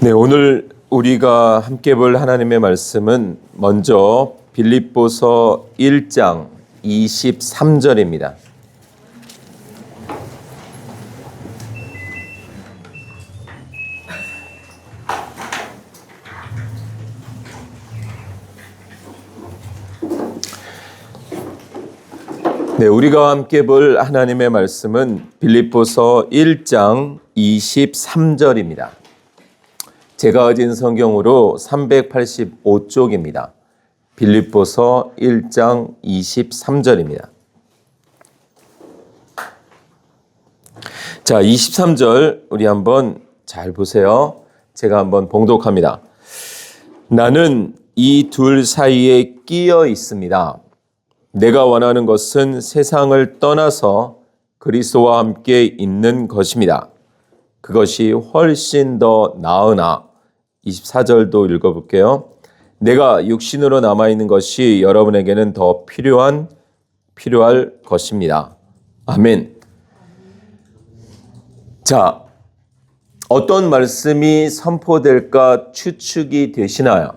네, 오늘 우리가 함께 볼 하나님의 말씀은 먼저 빌립보서 1장 23절입니다. 네, 우리가 함께 볼 하나님의 말씀은 빌립보서 1장 23절입니다. 제가 얻은 성경으로 385쪽입니다. 빌립보서 1장 23절입니다. 자, 23절 우리 한번 잘 보세요. 제가 한번 봉독합니다. 나는 이 둘 사이에 끼어 있습니다. 내가 원하는 것은 세상을 떠나서 그리스도와 함께 있는 것입니다. 그것이 훨씬 더 나으나 24절도 읽어볼게요. 내가 육신으로 남아있는 것이 여러분에게는 더 필요할 것입니다. 아멘. 자, 어떤 말씀이 선포될까 추측이 되시나요?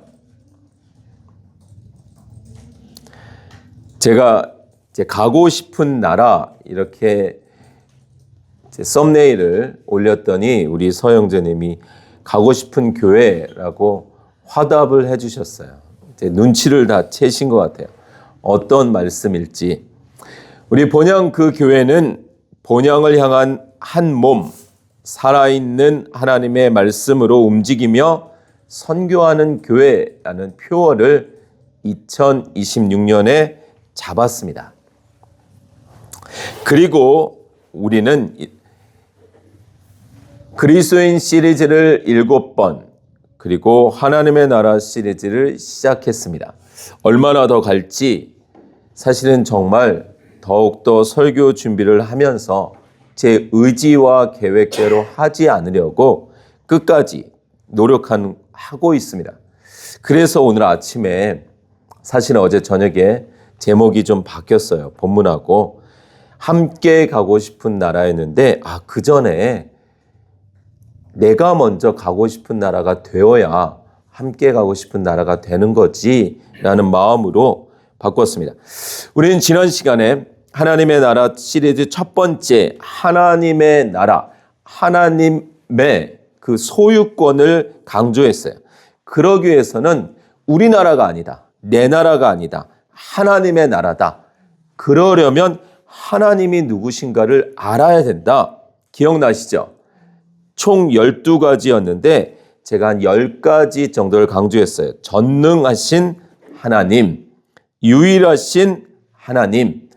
제가 이제 가고 싶은 나라 이렇게 썸네일을 올렸더니 우리 서영재님이 가고 싶은 교회라고 화답을 해주셨어요. 이제 눈치를 다 채신 것 같아요. 어떤 말씀일지. 우리 본향 그 교회는 본향을 향한 한 몸, 살아있는 하나님의 말씀으로 움직이며 선교하는 교회라는 표어를 2026년에 잡았습니다. 그리고 우리는 그리스도인 시리즈를 7번 그리고 하나님의 나라 시리즈를 시작했습니다. 얼마나 더 갈지 사실은 정말 더욱더 설교 준비를 하면서 제 의지와 계획대로 하지 않으려고 끝까지 노력하고 있습니다. 그래서 오늘 아침에 사실은 어제 저녁에 제목이 좀 바뀌었어요. 본문하고 함께 가고 싶은 나라였는데 그 전에 내가 먼저 가고 싶은 나라가 되어야 함께 가고 싶은 나라가 되는 거지 라는 마음으로 바꿨습니다. 우리는 지난 시간에 하나님의 나라 시리즈 첫 번째 하나님의 나라, 하나님의 그 소유권을 강조했어요. 그러기 위해서는 우리나라가 아니다. 내 나라가 아니다. 하나님의 나라다. 그러려면 하나님이 누구신가를 알아야 된다. 기억나시죠? 총 12가지였는데 제가 한 10가지 정도를 강조했어요. 전능하신 하나님, 유일하신 하나님,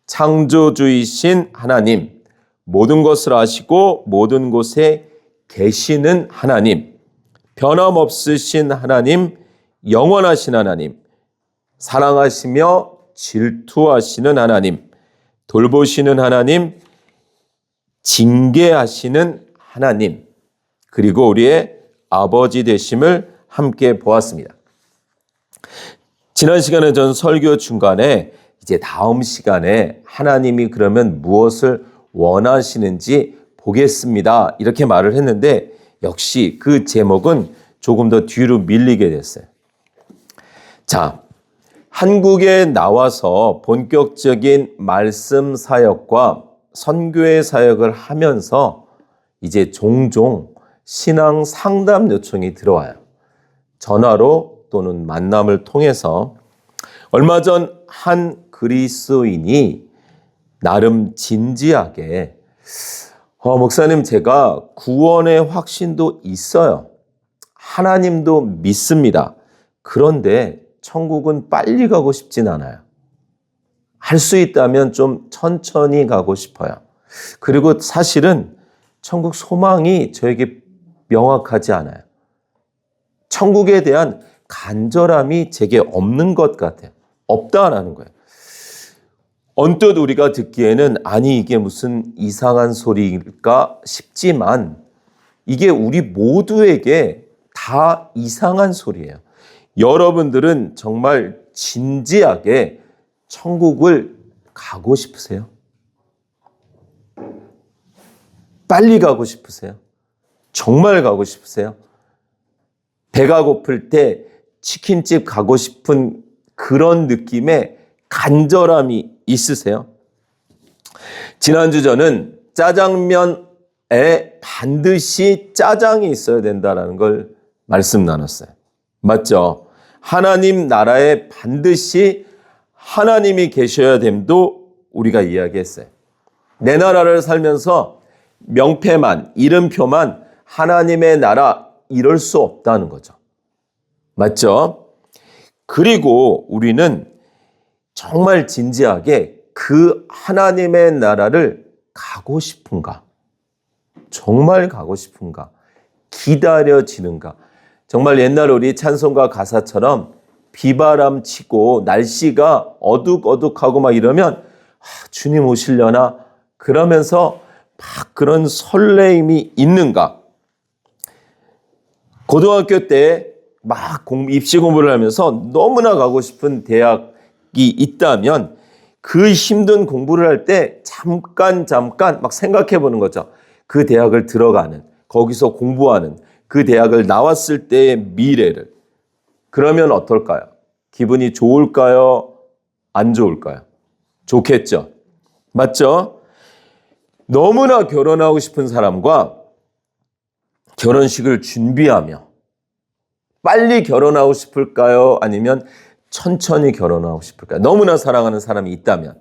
창조주이신 하나님, 모든 것을 아시고 모든 곳에 계시는 하나님, 변함없으신 하나님, 영원하신 하나님, 사랑하시며 질투하시는 하나님, 돌보시는 하나님, 징계하시는 하나님, 그리고 우리의 아버지 되심을 함께 보았습니다. 지난 시간에 전 설교 중간에 이제 다음 시간에 하나님이 그러면 무엇을 원하시는지 보겠습니다. 이렇게 말을 했는데 역시 그 제목은 조금 더 뒤로 밀리게 됐어요. 자, 한국에 나와서 본격적인 말씀 사역과 선교의 사역을 하면서 이제 종종 신앙 상담 요청이 들어와요. 전화로 또는 만남을 통해서 얼마 전 한 그리스도인이 나름 진지하게 목사님 제가 구원의 확신도 있어요. 하나님도 믿습니다. 그런데 천국은 빨리 가고 싶진 않아요. 할 수 있다면 좀 천천히 가고 싶어요. 그리고 사실은 천국 소망이 저에게 명확하지 않아요. 천국에 대한 간절함이 제게 없는 것 같아요. 없다라는 거예요. 언뜻 우리가 듣기에는 아니 이게 무슨 이상한 소리일까 싶지만 이게 우리 모두에게 다 이상한 소리예요. 여러분들은 정말 진지하게 천국을 가고 싶으세요? 빨리 가고 싶으세요? 정말 가고 싶으세요? 배가 고플 때 치킨집 가고 싶은 그런 느낌의 간절함이 있으세요? 지난주 저는 짜장면에 반드시 짜장이 있어야 된다는 걸 말씀 나눴어요. 맞죠? 하나님 나라에 반드시 하나님이 계셔야 됨도 우리가 이야기했어요. 내 나라를 살면서 명패만, 이름표만 하나님의 나라 이럴 수 없다는 거죠. 맞죠? 그리고 우리는 정말 진지하게 그 하나님의 나라를 가고 싶은가? 정말 가고 싶은가? 기다려지는가? 정말 옛날 우리 찬송가 가사처럼 비바람 치고 날씨가 어둑어둑하고 막 이러면 주님 오시려나? 그러면서 막 그런 설레임이 있는가? 고등학교 때 막 입시 공부를 하면서 너무나 가고 싶은 대학이 있다면 그 힘든 공부를 할 때 잠깐 막 생각해 보는 거죠. 그 대학을 들어가는, 거기서 공부하는, 그 대학을 나왔을 때의 미래를. 그러면 어떨까요? 기분이 좋을까요? 안 좋을까요? 좋겠죠. 맞죠? 너무나 결혼하고 싶은 사람과 결혼식을 준비하며 빨리 결혼하고 싶을까요? 아니면 천천히 결혼하고 싶을까요? 너무나 사랑하는 사람이 있다면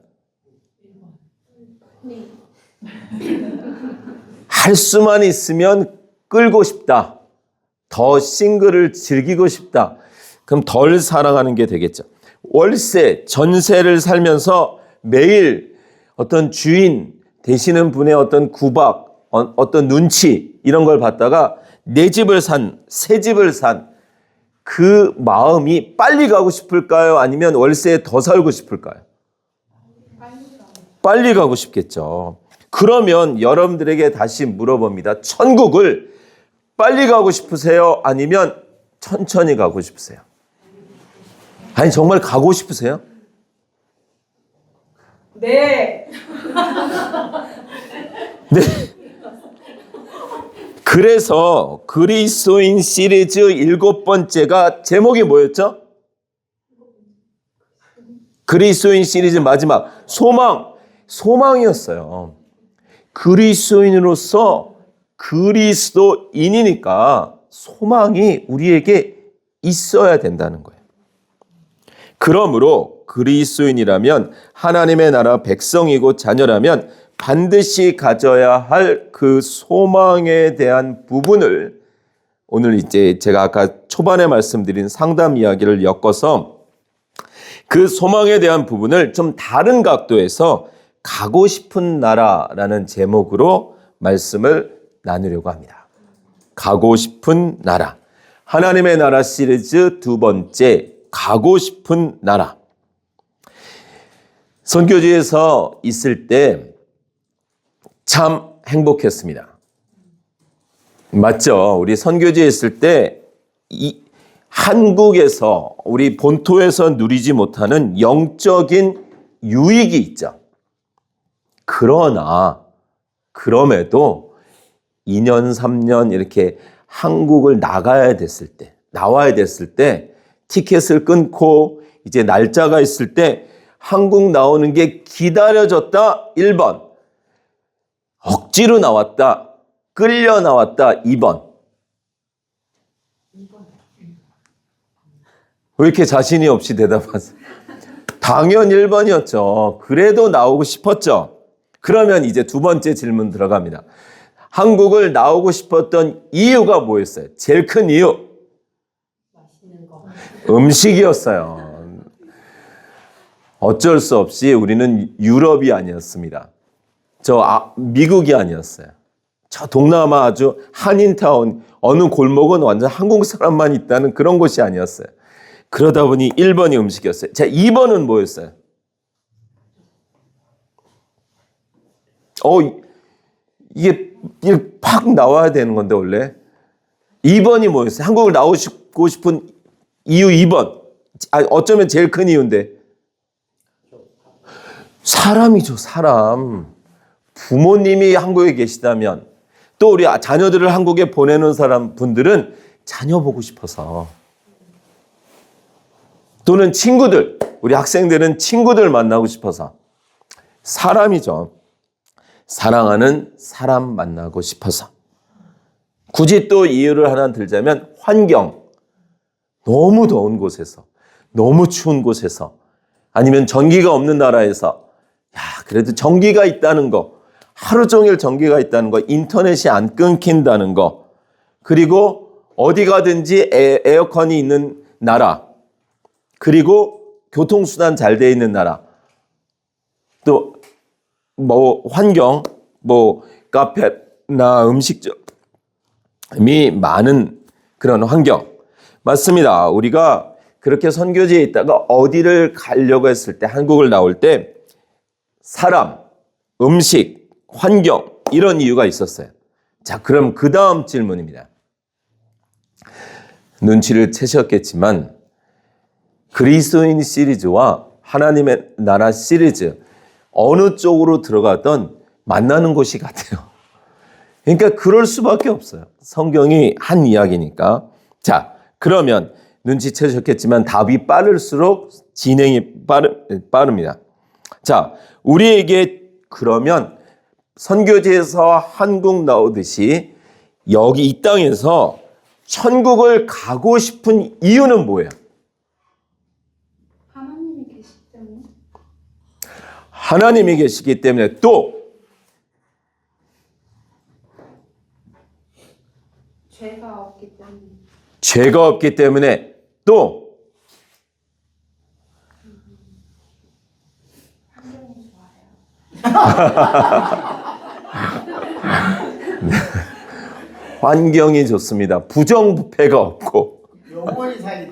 할 수만 있으면 끌고 싶다. 더 싱글을 즐기고 싶다. 그럼 덜 사랑하는 게 되겠죠. 월세, 전세를 살면서 매일 어떤 주인 되시는 분의 어떤 구박, 어떤 눈치 이런 걸 받다가 내 집을 산, 새 집을 산 그 마음이 빨리 가고 싶을까요? 아니면 월세에 더 살고 싶을까요? 빨리 가고 싶겠죠. 그러면 여러분들에게 다시 물어봅니다. 천국을 빨리 가고 싶으세요? 아니면 천천히 가고 싶으세요? 아니 정말 가고 싶으세요? 네. 네. 그래서 그리스도인 시리즈 7번째가 제목이 뭐였죠? 그리스도인 시리즈 마지막 소망이었어요. 그리스도인으로서 그리스도인이니까 소망이 우리에게 있어야 된다는 거예요. 그러므로 그리스도인이라면 하나님의 나라 백성이고 자녀라면 반드시 가져야 할 그 소망에 대한 부분을 오늘 이제 제가 아까 초반에 말씀드린 상담 이야기를 엮어서 그 소망에 대한 부분을 좀 다른 각도에서 가고 싶은 나라라는 제목으로 말씀을 나누려고 합니다. 가고 싶은 나라. 하나님의 나라 시리즈 2번째, 가고 싶은 나라. 선교지에서 있을 때 참 행복했습니다. 맞죠? 우리 선교지에 있을 때 이 한국에서 우리 본토에서 누리지 못하는 영적인 유익이 있죠. 그럼에도 2년, 3년 이렇게 한국을 나와야 됐을 때 티켓을 끊고 이제 날짜가 있을 때 한국 나오는 게 기다려졌다 1번. 억지로 나왔다, 끌려 나왔다 2번. 왜 이렇게 자신이 없이 대답하세요? 당연 1번이었죠. 그래도 나오고 싶었죠. 그러면 이제 2번째 질문 들어갑니다. 한국을 나오고 싶었던 이유가 뭐였어요? 제일 큰 이유. 음식이었어요. 어쩔 수 없이 우리는 유럽이 아니었습니다. 미국이 아니었어요. 저 동남아 아주 한인타운, 어느 골목은 완전 한국 사람만 있다는 그런 곳이 아니었어요. 그러다 보니 1번이 음식이었어요. 자, 2번은 뭐였어요? 이게 팍 나와야 되는 건데 원래. 2번이 뭐였어요? 한국을 나오고 싶은 이유 2번. 어쩌면 제일 큰 이유인데. 사람이죠, 사람. 부모님이 한국에 계시다면 또 우리 자녀들을 한국에 보내는 분들은 자녀 보고 싶어서. 또는 친구들, 우리 학생들은 친구들 만나고 싶어서. 사람이죠. 사랑하는 사람 만나고 싶어서. 굳이 또 이유를 하나 들자면 환경. 너무 더운 곳에서, 너무 추운 곳에서, 아니면 전기가 없는 나라에서, 야, 그래도 전기가 있다는 거, 하루 종일 전기가 있다는 거, 인터넷이 안 끊긴다는 거, 그리고 어디 가든지 에어컨이 있는 나라, 그리고 교통수단 잘 돼 있는 나라, 또 뭐 환경, 뭐 카페나 음식점이 많은 그런 환경. 맞습니다. 우리가 그렇게 선교지에 있다가 어디를 가려고 했을 때, 한국을 나올 때 사람, 음식, 환경 이런 이유가 있었어요. 자, 그럼 그 다음 질문입니다. 눈치를 채셨겠지만 그리스도인 시리즈와 하나님의 나라 시리즈 어느 쪽으로 들어가던 만나는 곳이 같아요. 그러니까 그럴 수밖에 없어요. 성경이 한 이야기니까. 자, 그러면 눈치채셨겠지만 답이 빠를수록 진행이 빠릅니다. 자, 우리에게 그러면 선교지에서 한국 나오듯이 여기 이 땅에서 천국을 가고 싶은 이유는 뭐예요? 하나님이 계시기 때문에. 하나님이 계시기 때문에. 또 죄가 없기 때문에. 죄가 없기 때문에. 또 환경이 좋아요. 환경이 좋습니다. 부정부패가 없고 영원히 살기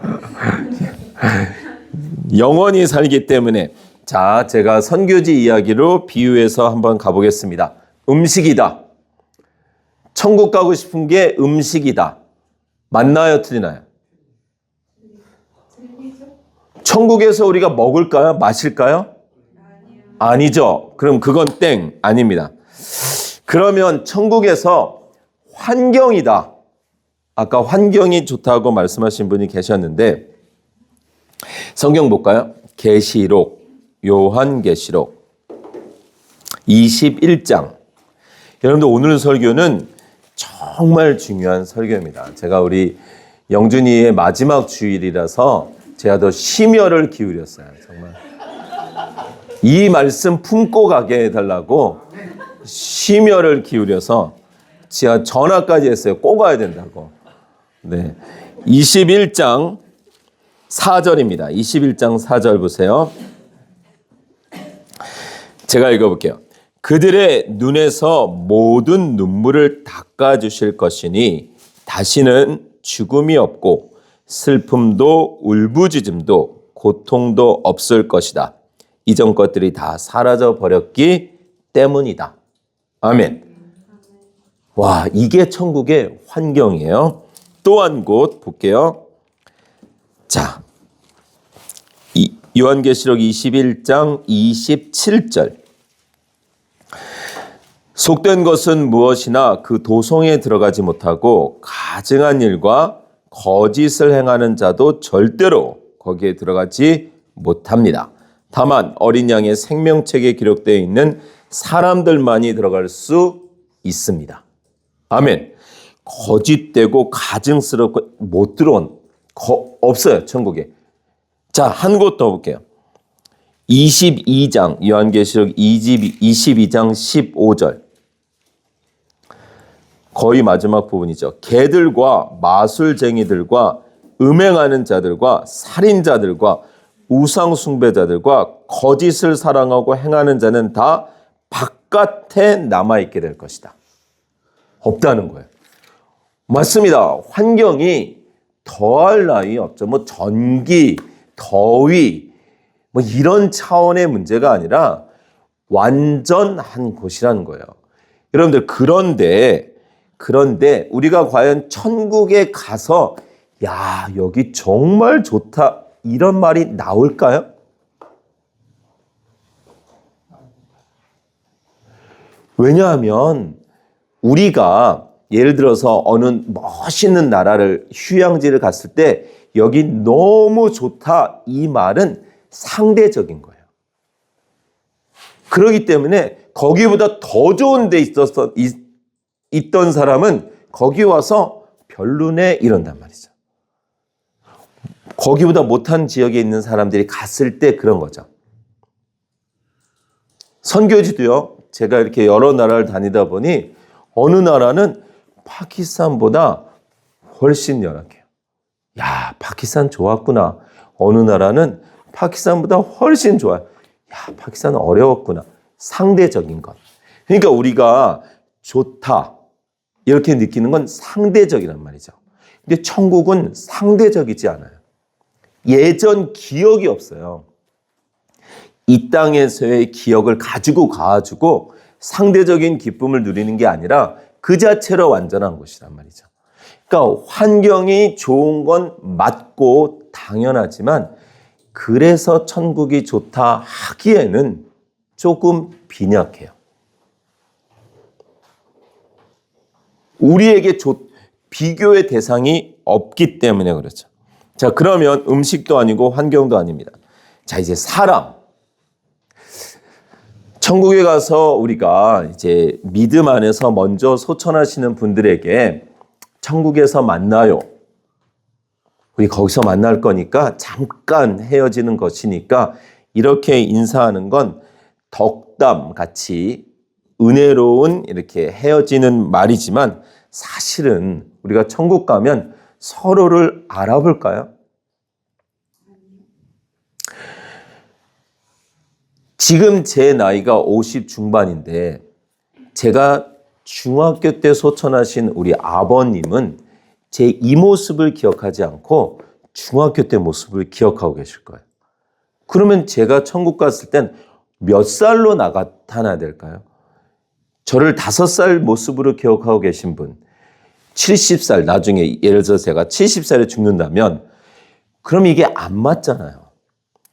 영원히 살기 때문에. 자, 제가 선교지 이야기로 비유해서 한번 가보겠습니다. 음식이다. 천국 가고 싶은 게 음식이다. 맞나요? 틀리나요? 들리죠? 천국에서 우리가 먹을까요? 마실까요? 아니죠. 그럼 그건 땡. 아닙니다. 그러면 천국에서 환경이다. 아까 환경이 좋다고 말씀하신 분이 계셨는데 성경 볼까요? 계시록, 요한계시록 21장. 여러분들 오늘 설교는 정말 중요한 설교입니다. 제가 우리 영준이의 마지막 주일이라서 제가 더 심혈을 기울였어요. 정말 이 말씀 품고 가게 해달라고 심혈을 기울여서 제가 전화까지 했어요. 꼭 와야 된다고. 네, 21장 4절입니다. 21장 4절 보세요. 제가 읽어볼게요. 그들의 눈에서 모든 눈물을 닦아주실 것이니 다시는 죽음이 없고 슬픔도 울부짖음도 고통도 없을 것이다. 이전 것들이 다 사라져 버렸기 때문이다. 아멘. 와, 이게 천국의 환경이에요. 또 한 곳 볼게요. 자, 요한계시록 21장 27절. 속된 것은 무엇이나 그 도성에 들어가지 못하고 가증한 일과 거짓을 행하는 자도 절대로 거기에 들어가지 못합니다. 다만 어린 양의 생명책에 기록되어 있는 사람들만이 들어갈 수 있습니다. 아멘. 거짓되고 가증스럽고 못 들어온 없어요, 천국에. 자, 한 곳 더 볼게요. 22장, 요한계시록 22장 15절. 거의 마지막 부분이죠. 개들과 마술쟁이들과 음행하는 자들과 살인자들과 우상숭배자들과 거짓을 사랑하고 행하는 자는 다 바깥에 남아있게 될 것이다. 없다는 거예요. 맞습니다. 환경이 더할 나위 없죠. 뭐 전기, 더위, 뭐 이런 차원의 문제가 아니라 완전한 곳이라는 거예요. 여러분들, 그런데 우리가 과연 천국에 가서 야, 여기 정말 좋다 이런 말이 나올까요? 왜냐하면 우리가 예를 들어서 어느 멋있는 나라를 휴양지를 갔을 때 여기 너무 좋다 이 말은 상대적인 거예요. 그렇기 때문에 거기보다 더 좋은 데 있던 사람은 거기 와서 별로네 이런단 말이죠. 거기보다 못한 지역에 있는 사람들이 갔을 때 그런 거죠. 선교지도요. 제가 이렇게 여러 나라를 다니다 보니 어느 나라는 파키스탄보다 훨씬 열악해요. 야, 파키스탄 좋았구나. 어느 나라는 파키스탄보다 훨씬 좋아요. 야, 파키스탄은 어려웠구나. 상대적인 것. 그러니까 우리가 좋다 이렇게 느끼는 건 상대적이란 말이죠. 근데 천국은 상대적이지 않아요. 예전 기억이 없어요. 이 땅에서의 기억을 가지고 가지고 상대적인 기쁨을 누리는 게 아니라 그 자체로 완전한 것이란 말이죠. 그러니까 환경이 좋은 건 맞고 당연하지만 그래서 천국이 좋다 하기에는 조금 빈약해요. 우리에게 비교의 대상이 없기 때문에 그렇죠. 자, 그러면 음식도 아니고 환경도 아닙니다. 자, 이제 사람. 천국에 가서 우리가 이제 믿음 안에서 먼저 소천하시는 분들에게 천국에서 만나요. 우리 거기서 만날 거니까 잠깐 헤어지는 것이니까 이렇게 인사하는 건 덕담 같이 은혜로운 이렇게 헤어지는 말이지만 사실은 우리가 천국 가면 서로를 알아볼까요? 지금 제 나이가 50 중반인데 제가 중학교 때 소천하신 우리 아버님은 제 이 모습을 기억하지 않고 중학교 때 모습을 기억하고 계실 거예요. 그러면 제가 천국 갔을 땐 몇 살로 나타나야 될까요? 저를 5살 모습으로 기억하고 계신 분, 70살, 나중에 예를 들어서 제가 70살에 죽는다면 그럼 이게 안 맞잖아요.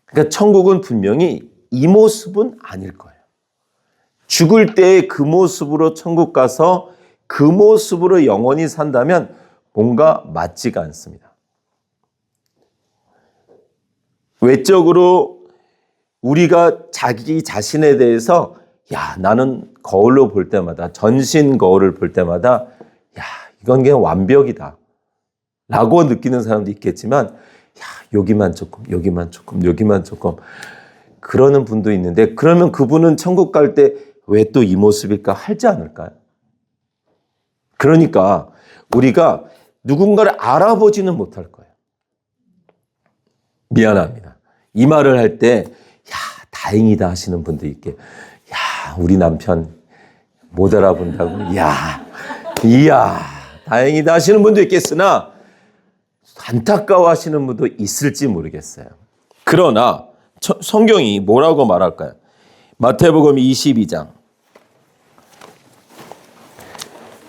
그러니까 천국은 분명히 이 모습은 아닐 거예요. 죽을 때 그 모습으로 천국 가서 그 모습으로 영원히 산다면 뭔가 맞지가 않습니다. 외적으로 우리가 자기 자신에 대해서 야, 나는 거울로 볼 때마다 전신 거울을 볼 때마다 야, 이건 그냥 완벽이다 라고 느끼는 사람도 있겠지만 야, 여기만 조금 여기만 조금 여기만 조금 그러는 분도 있는데 그러면 그분은 천국 갈 때 왜 또 이 모습일까 하지 않을까요? 그러니까 우리가 누군가를 알아보지는 못할 거예요. 미안합니다. 이 말을 할 때 야, 다행이다 하시는 분도 있게 야, 우리 남편 못 알아본다고 이야, 다행이다 하시는 분도 있겠으나 안타까워 하시는 분도 있을지 모르겠어요. 그러나 성경이 뭐라고 말할까요? 마태복음 22장.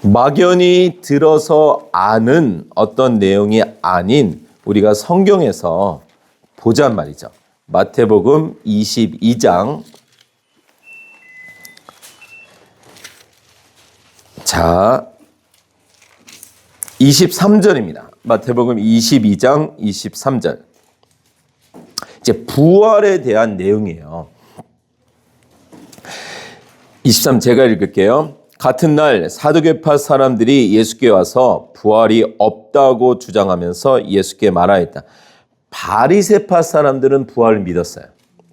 막연히 들어서 아는 어떤 내용이 아닌 우리가 성경에서 보잔 말이죠. 마태복음 22장. 자, 23절입니다. 마태복음 22장 23절. 이제 부활에 대한 내용이에요. 23 제가 읽을게요. 같은 날 사두개파 사람들이 예수께 와서 부활이 없다고 주장하면서 예수께 말하였다. 바리새파 사람들은 부활을 믿었어요.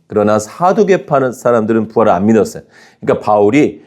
그러나 사두개파 사람들은 부활을 안 믿었어요. 그러니까 바울이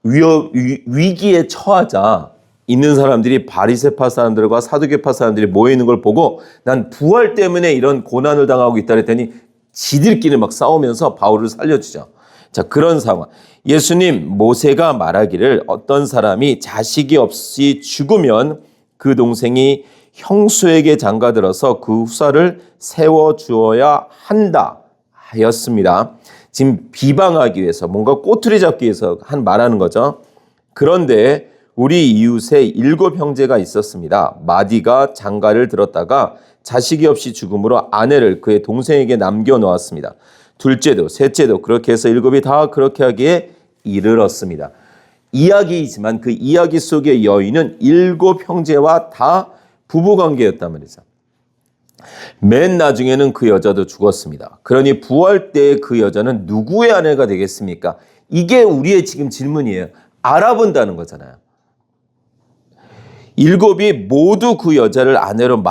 위기에 처하자 있는 사람들이 바리새파 사람들과 사두개파 사람들이 모여 있는 걸 보고 난 부활 때문에 이런 고난을 당하고 있다 그랬더니 지들끼리 막 싸우면서 바울을 살려주죠. 자, 그런 상황. 예수님, 모세가 말하기를 어떤 사람이 자식이 없이 죽으면 그 동생이 형수에게 장가들어서 그 후사를 세워주어야 한다 하였습니다. 지금 비방하기 위해서 뭔가 꼬투리 잡기 위해서 말하는 거죠. 그런데 우리 이웃에 7 형제가 있었습니다. 마디가 장가를 들었다가 자식이 없이 죽음으로 아내를 그의 동생에게 남겨놓았습니다. 둘째도 셋째도 그렇게 해서 7이 다 그렇게 하기에 이르렀습니다. 이야기이지만 그 이야기 속의 여인은 7 형제와 다 부부관계였단 말이죠. 맨 나중에는 그 여자도 죽었습니다. 그러니 부활 때 그 여자는 누구의 아내가 되겠습니까? 이게 우리의 지금 질문이에요. 알아본다는 거잖아요. 7이 모두 그 여자를 아내로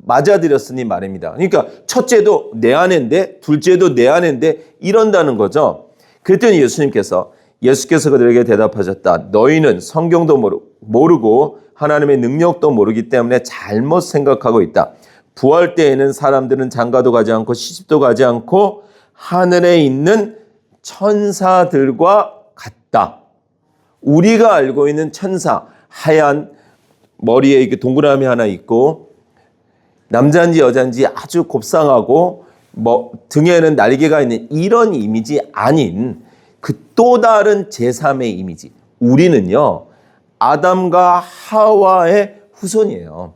맞아들였으니 말입니다. 그러니까 첫째도 내 아내인데 둘째도 내 아내인데 이런다는 거죠. 그랬더니 예수께서 그들에게 대답하셨다. 너희는 성경도 모르고 하나님의 능력도 모르기 때문에 잘못 생각하고 있다. 부활 때에는 사람들은 장가도 가지 않고 시집도 가지 않고 하늘에 있는 천사들과 같다. 우리가 알고 있는 천사, 하얀 머리에 이렇게 동그라미 하나 있고 남자인지 여자인지 아주 곱상하고 등에는 날개가 있는 이런 이미지 아닌 그 또 다른 제3의 이미지. 우리는요, 아담과 하와의 후손이에요.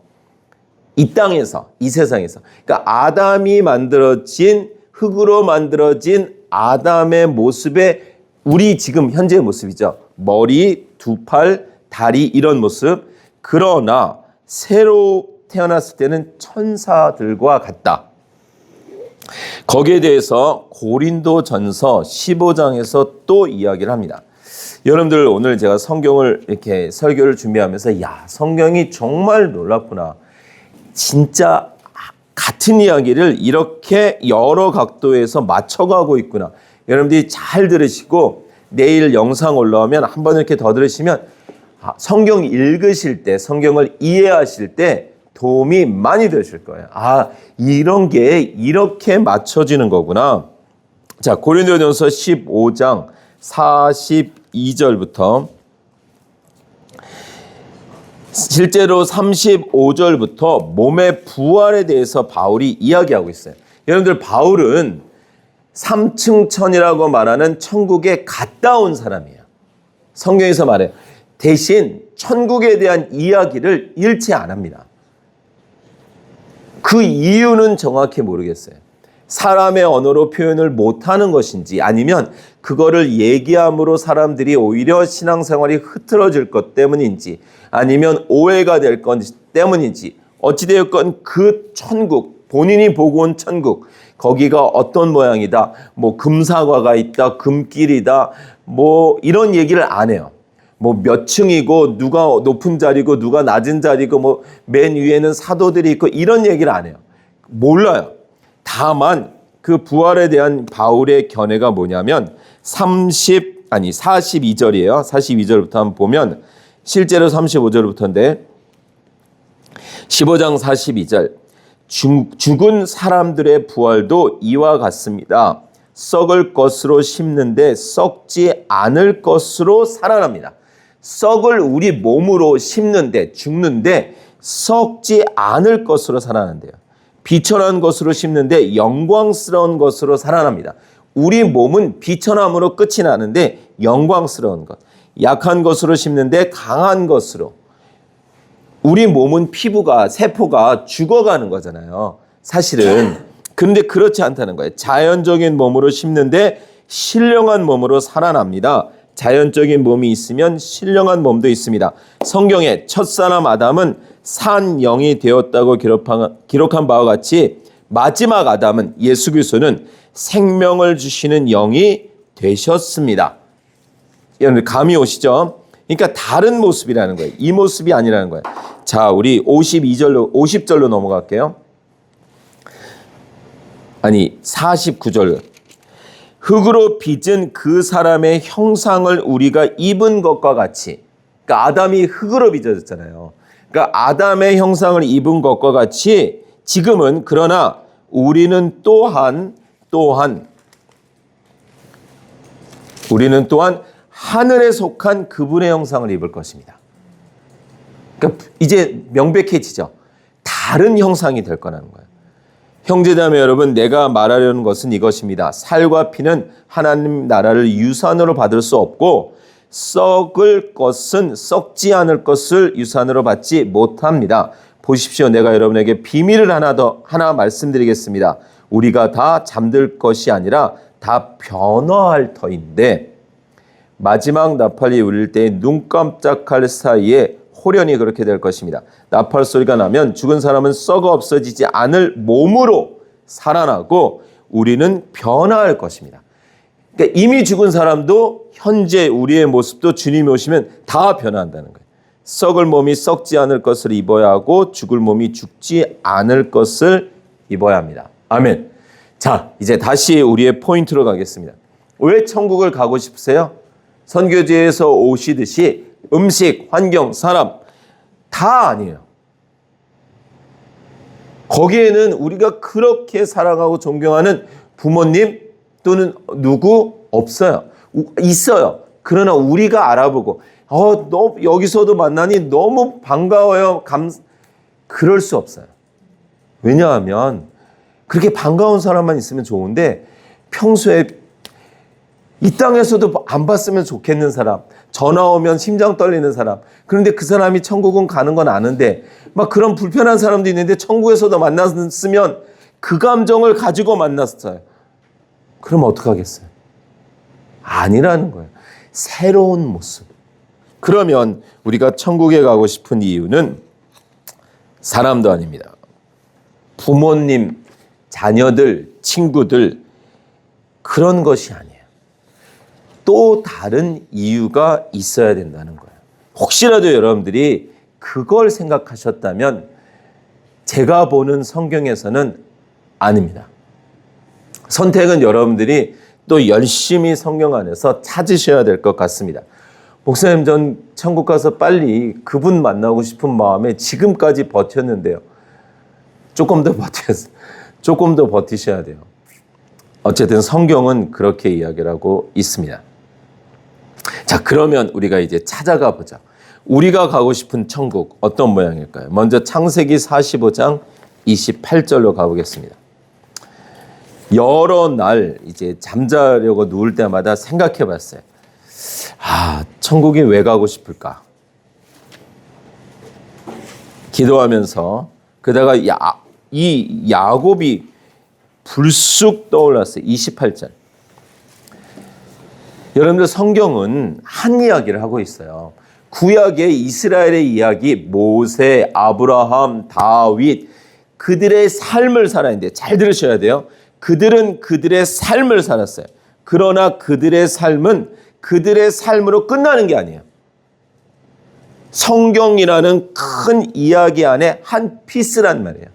이 땅에서, 이 세상에서. 그러니까 아담이 만들어진, 흙으로 만들어진 아담의 모습에 우리 지금 현재의 모습이죠. 머리, 2팔, 다리 이런 모습. 그러나 새로 태어났을 때는 천사들과 같다. 거기에 대해서 고린도전서 15장에서 또 이야기를 합니다. 여러분들 오늘 제가 성경을 이렇게 설교를 준비하면서 성경이 정말 놀랍구나. 진짜 같은 이야기를 이렇게 여러 각도에서 맞춰가고 있구나. 여러분들이 잘 들으시고 내일 영상 올라오면 한번 이렇게 더 들으시면 성경 읽으실 때, 성경을 이해하실 때 도움이 많이 되실 거예요. 이런 게 이렇게 맞춰지는 거구나. 자, 고린도전서 15장 42절부터 실제로 35절부터 몸의 부활에 대해서 바울이 이야기하고 있어요. 여러분들 바울은 3층 천이라고 말하는 천국에 갔다 온 사람이에요. 성경에서 말해요. 대신 천국에 대한 이야기를 일체 안 합니다. 그 이유는 정확히 모르겠어요. 사람의 언어로 표현을 못하는 것인지 아니면 그거를 얘기함으로 사람들이 오히려 신앙생활이 흐트러질 것 때문인지 아니면 오해가 될 것 때문인지 어찌되었건 그 천국, 본인이 보고 온 천국, 거기가 어떤 모양이다, 금사과가 있다, 금길이다, 이런 얘기를 안 해요. 몇 층이고 누가 높은 자리고 누가 낮은 자리고 맨 위에는 사도들이 있고 이런 얘기를 안 해요. 몰라요. 다만 그 부활에 대한 바울의 견해가 뭐냐면 42절이에요. 42절부터 한번 보면 실제로 35절부터인데 15장 42절 죽은 사람들의 부활도 이와 같습니다. 썩을 것으로 심는데 썩지 않을 것으로 살아납니다. 썩을 우리 몸으로 심는데 죽는데 썩지 않을 것으로 살아난대요. 비천한 것으로 심는데 영광스러운 것으로 살아납니다. 우리 몸은 비천함으로 끝이 나는데 영광스러운 것. 약한 것으로 심는데 강한 것으로. 우리 몸은 피부가, 세포가 죽어가는 거잖아요. 사실은. 그런데 그렇지 않다는 거예요. 자연적인 몸으로 심는데 신령한 몸으로 살아납니다. 자연적인 몸이 있으면 신령한 몸도 있습니다. 성경에 첫사람 아담은 산 영이 되었다고 기록한 바와 같이 마지막 아담은 예수 그리스도는 생명을 주시는 영이 되셨습니다. 여러분 감이 오시죠? 그러니까 다른 모습이라는 거예요. 이 모습이 아니라는 거예요. 자, 우리 50절로 넘어갈게요. 49절. 흙으로 빚은 그 사람의 형상을 우리가 입은 것과 같이. 그러니까 아담이 흙으로 빚어졌잖아요. 그러니까 아담의 형상을 입은 것과 같이 지금은 그러나 우리는 또한 하늘에 속한 그분의 형상을 입을 것입니다. 그러니까 이제 명백해지죠. 다른 형상이 될 거라는 거예요. 형제자매 여러분, 내가 말하려는 것은 이것입니다. 살과 피는 하나님 나라를 유산으로 받을 수 없고 썩을 것은 썩지 않을 것을 유산으로 받지 못합니다. 보십시오. 내가 여러분에게 비밀을 하나 말씀드리겠습니다. 우리가 다 잠들 것이 아니라 다 변화할 터인데 마지막 나팔이 울릴 때 눈 깜짝할 사이에 호련히 그렇게 될 것입니다. 나팔 소리가 나면 죽은 사람은 썩어 없어지지 않을 몸으로 살아나고 우리는 변화할 것입니다. 그러니까 이미 죽은 사람도 현재 우리의 모습도 주님이 오시면 다 변화한다는 거예요. 썩을 몸이 썩지 않을 것을 입어야 하고 죽을 몸이 죽지 않을 것을 입어야 합니다. 아멘. 자, 이제 다시 우리의 포인트로 가겠습니다. 왜 천국을 가고 싶으세요? 선교지에서 오시듯이 음식, 환경, 사람 다 아니에요. 거기에는 우리가 그렇게 사랑하고 존경하는 부모님 또는 누구 없어요. 있어요. 그러나 우리가 알아보고 너 여기서도 만나니 너무 반가워요. 그럴 수 없어요. 왜냐하면 그렇게 반가운 사람만 있으면 좋은데 평소에 이 땅에서도 안 봤으면 좋겠는 사람, 전화 오면 심장 떨리는 사람, 그런데 그 사람이 천국은 가는 건 아는데 막 그런 불편한 사람도 있는데 천국에서도 만났으면 그 감정을 가지고 만났어요. 그럼 어떡하겠어요? 아니라는 거예요. 새로운 모습. 그러면 우리가 천국에 가고 싶은 이유는 사람도 아닙니다. 부모님, 자녀들, 친구들 그런 것이 아니에요. 또 다른 이유가 있어야 된다는 거예요. 혹시라도 여러분들이 그걸 생각하셨다면 제가 보는 성경에서는 아닙니다. 선택은 여러분들이 또 열심히 성경 안에서 찾으셔야 될 것 같습니다. 목사님, 전 천국 가서 빨리 그분 만나고 싶은 마음에 지금까지 버텼는데요. 조금 더 버티셔야 돼요. 어쨌든 성경은 그렇게 이야기를 하고 있습니다. 자, 그러면 우리가 이제 찾아가 보자. 우리가 가고 싶은 천국 어떤 모양일까요? 먼저 창세기 45장 28절로 가보겠습니다. 여러 날 이제 잠자려고 누울 때마다 생각해 봤어요. 천국에 왜 가고 싶을까? 기도하면서 그러다가 이 야곱이 불쑥 떠올랐어요. 28절. 여러분들 성경은 한 이야기를 하고 있어요. 구약의 이스라엘의 이야기, 모세, 아브라함, 다윗 그들의 삶을 살았는데 잘 들으셔야 돼요. 그들은 그들의 삶을 살았어요. 그러나 그들의 삶은 그들의 삶으로 끝나는 게 아니에요. 성경이라는 큰 이야기 안에 한 피스란 말이에요.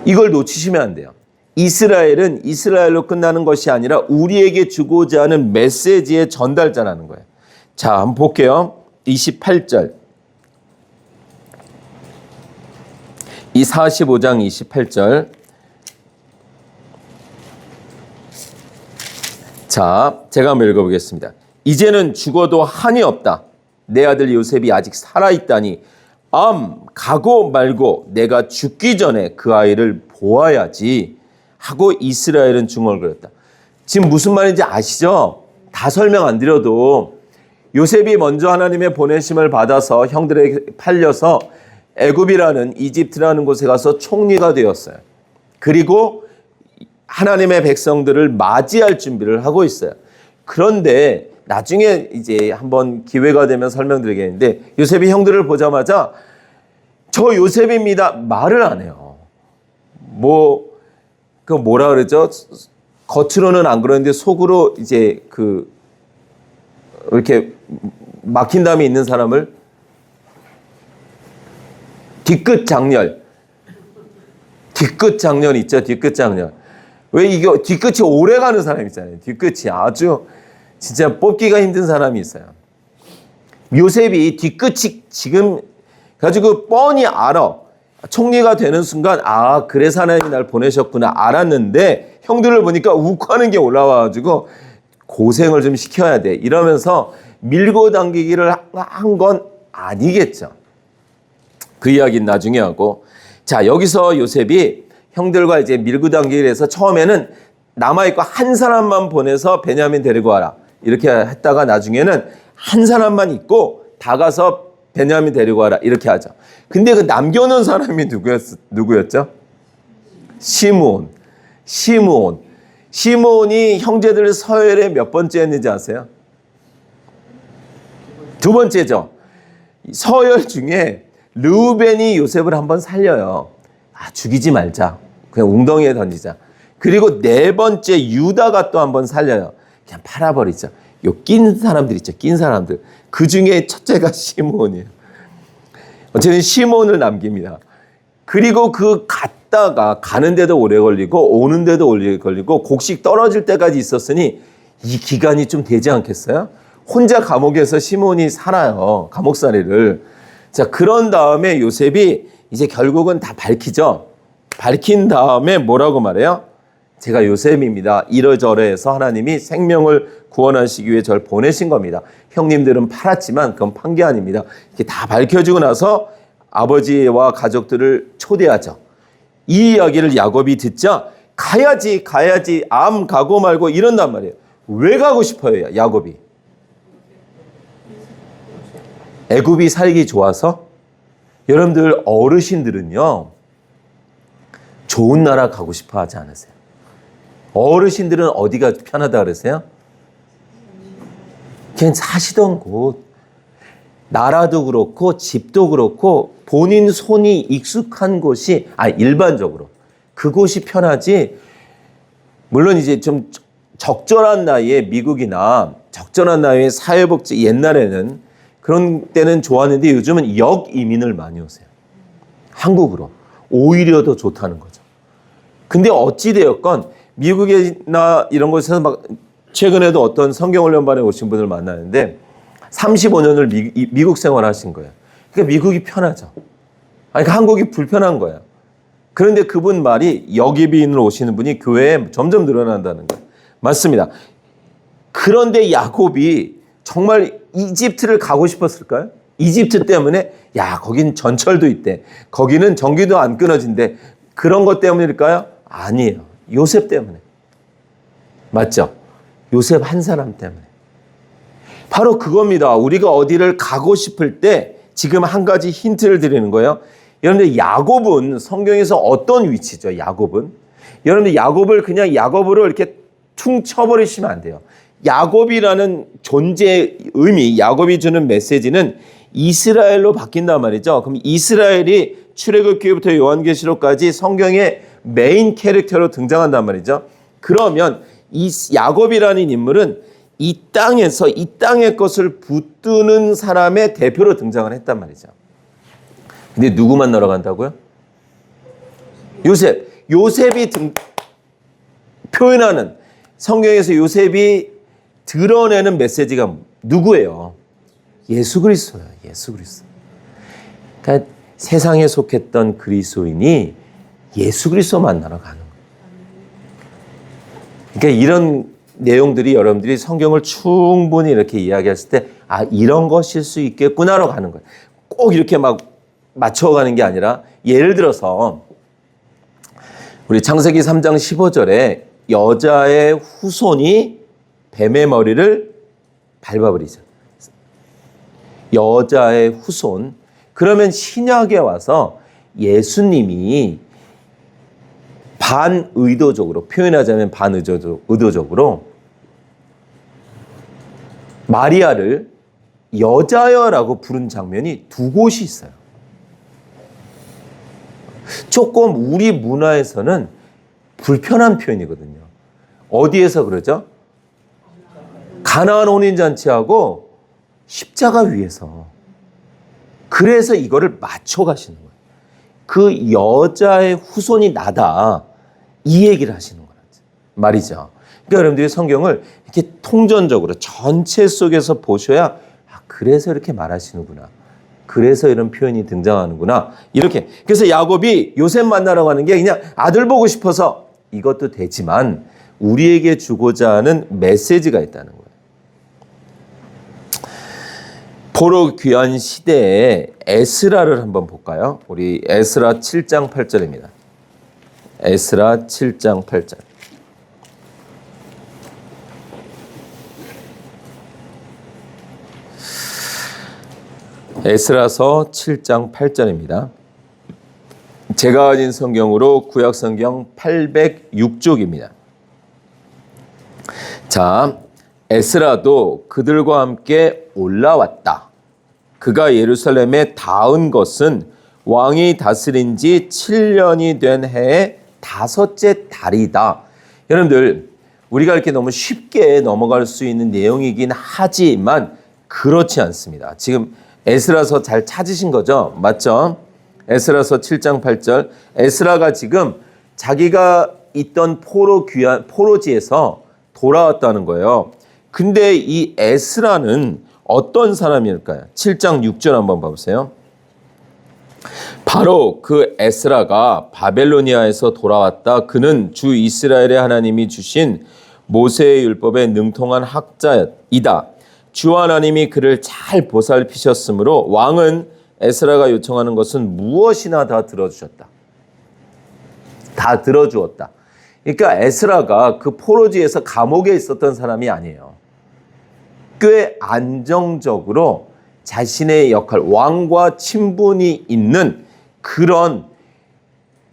이걸 놓치시면 안 돼요. 이스라엘은 이스라엘로 끝나는 것이 아니라 우리에게 주고자 하는 메시지의 전달자라는 거예요. 자, 한번 볼게요. 28절. 이 45장 28절. 자, 제가 한번 읽어보겠습니다. 이제는 죽어도 한이 없다. 내 아들 요셉이 아직 살아있다니 가고 말고 내가 죽기 전에 그 아이를 보아야지 하고 이스라엘은 중얼거렸다. 지금 무슨 말인지 아시죠? 다 설명 안 드려도 요셉이 먼저 하나님의 보내심을 받아서 형들에게 팔려서 애굽이라는 이집트라는 곳에 가서 총리가 되었어요. 그리고 하나님의 백성들을 맞이할 준비를 하고 있어요. 그런데 나중에 이제 한번 기회가 되면 설명드리겠는데 요셉이 형들을 보자마자 저 요셉입니다 말을 안 해요. 뭐라 그러죠? 겉으로는 안 그러는데 속으로 이제 이렇게 막힌 담이 있는 사람을 뒤끝 장렬 있죠. 뒤끝 장렬. 왜 이게 뒤끝이 오래 가는 사람 있잖아요. 뒤끝이 아주 진짜 뽑기가 힘든 사람이 있어요. 요셉이 뒤끝이 지금 가지고 뻔히 알아. 총리가 되는 순간 그래서 하나님이 날 보내셨구나 알았는데 형들을 보니까 욱하는 게 올라와가지고 고생을 좀 시켜야 돼. 이러면서 밀고 당기기를 한 건 아니겠죠. 그 이야기는 나중에 하고. 자, 여기서 요셉이 형들과 이제 밀고 당기기를 해서 처음에는 남아있고 한 사람만 보내서 베냐민 데리고 와라. 이렇게 했다가 나중에는 한 사람만 있고 다 가서 베냐민 데리고 와라. 이렇게 하죠. 근데 그 남겨놓은 사람이 누구였죠? 시므온. 시몬이 형제들 서열에 몇 번째 했는지 아세요? 두 번째죠. 서열 중에 르우벤이 요셉을 한번 살려요. 죽이지 말자. 그냥 웅덩이에 던지자. 그리고 네 번째 유다가 또 한번 살려요. 그냥 팔아버리자. 요 낀 사람들 있죠. 낀 사람들. 그 중에 첫째가 시몬이에요. 어쨌든 시몬을 남깁니다. 그리고 그 갔다가 가는데도 오래 걸리고 오는데도 오래 걸리고 곡식 떨어질 때까지 있었으니 이 기간이 좀 되지 않겠어요? 혼자 감옥에서 시몬이 살아요. 감옥살이를. 자, 그런 다음에 요셉이 이제 결국은 다 밝히죠. 밝힌 다음에 뭐라고 말해요? 제가 요셉입니다. 이러저러해서 하나님이 생명을 구원하시기 위해 저를 보내신 겁니다. 형님들은 팔았지만 그건 판 게 아닙니다. 이렇게 다 밝혀주고 나서 아버지와 가족들을 초대하죠. 이 이야기를 야곱이 듣자 가야지 암 가고 말고 이런단 말이에요. 왜 가고 싶어요, 야곱이? 애굽이 살기 좋아서? 여러분들 어르신들은요, 좋은 나라 가고 싶어 하지 않으세요? 어르신들은 어디가 편하다 그러세요? 그냥 사시던 곳, 나라도 그렇고 집도 그렇고 본인 손이 익숙한 곳이 일반적으로 그곳이 편하지. 물론 이제 좀 적절한 나이에 미국이나 적절한 나이에 사회복지 옛날에는 그런 때는 좋았는데 요즘은 역이민을 많이 오세요. 한국으로. 오히려 더 좋다는 거죠. 근데 어찌되었건 미국이나 이런 곳에서 막 최근에도 어떤 성경훈련반에 오신 분을 만나는데 35년을 미국 생활을 하신 거예요. 그러니까 미국이 편하죠. 그러니까 한국이 불편한 거예요. 그런데 그분 말이 역이민으로 오시는 분이 교회에 점점 늘어난다는 거예요. 맞습니다. 그런데 야곱이 정말 이집트를 가고 싶었을까요? 이집트 때문에 거긴 전철도 있대. 거기는 전기도 안 끊어진대. 그런 것 때문일까요? 아니에요. 요셉 때문에. 맞죠? 요셉 한 사람 때문에. 바로 그겁니다. 우리가 어디를 가고 싶을 때 지금 한 가지 힌트를 드리는 거예요. 여러분들 야곱은 성경에서 어떤 위치죠? 야곱은. 여러분들 야곱을 그냥 야곱으로 이렇게 퉁 쳐버리시면 안 돼요. 야곱이라는 존재의 의미, 야곱이 주는 메시지는 이스라엘로 바뀐단 말이죠. 그럼 이스라엘이 출애굽기부터 요한계시록까지 성경의 메인 캐릭터로 등장한단 말이죠. 그러면 이 야곱이라는 인물은 이 땅에서 이 땅의 것을 붙드는 사람의 대표로 등장을 했단 말이죠. 근데 누구 만나러 간다고요? 요셉. 요셉이 표현하는, 성경에서 요셉이 드러내는 메시지가 누구예요? 예수 그리스도예요. 예수 그리스도. 그러니까 세상에 속했던 그리스도인이 예수 그리스도 만나러 가는 거예요. 그러니까 이런 내용들이 여러분들이 성경을 충분히 이렇게 이야기했을 때 이런 것일 수 있겠구나로 가는 거예요. 꼭 이렇게 막 맞춰가는 게 아니라, 예를 들어서 우리 창세기 3장 15절에 여자의 후손이 뱀의 머리를 밟아버리죠. 여자의 후손. 그러면 신약에 와서 예수님이 반의도적으로, 표현하자면 반의도적으로 마리아를 여자여라고 부른 장면이 두 곳이 있어요. 조금 우리 문화에서는 불편한 표현이거든요. 어디에서 그러죠? 가나안 혼인잔치하고 십자가 위에서. 그래서 이거를 맞춰 가시는 거예요. 그 여자의 후손이 나다, 이 얘기를 하시는 거란 말이죠. 그러니까 여러분들이 성경을 이렇게 통전적으로 전체 속에서 보셔야 그래서 이렇게 말하시는구나. 그래서 이런 표현이 등장하는구나. 이렇게. 그래서 야곱이 요셉 만나러 가는 게 그냥 아들 보고 싶어서, 이것도 되지만 우리에게 주고자 하는 메시지가 있다는 거예요. 포로 귀한 시대에 에스라를 한번 볼까요? 우리 에스라 7장 8절입니다. 에스라 7장 8절. 에스라서 7장 8절입니다. 제가 가진 성경으로 구약 성경 806쪽입니다. 자, 에스라도 그들과 함께 올라왔다. 그가 예루살렘에 닿은 것은 왕이 다스린 지 7년이 된 해의 다섯째 달이다. 여러분들, 우리가 이렇게 너무 쉽게 넘어갈 수 있는 내용이긴 하지만 그렇지 않습니다. 지금 에스라서 잘 찾으신 거죠? 맞죠? 에스라서 7장 8절. 에스라가 지금 자기가 있던 포로지에서 돌아왔다는 거예요. 근데 이 에스라는 어떤 사람일까요? 7장 6절 한번 봐보세요. 바로 그 에스라가 바벨로니아에서 돌아왔다. 그는 주 이스라엘의 하나님이 주신 모세의 율법에 능통한 학자이다. 주 하나님이 그를 잘 보살피셨으므로 왕은 에스라가 요청하는 것은 무엇이나 다 들어주셨다. 다 들어주었다. 그러니까 에스라가 그 포로지에서 감옥에 있었던 사람이 아니에요. 꽤 안정적으로 자신의 역할, 왕과 친분이 있는 그런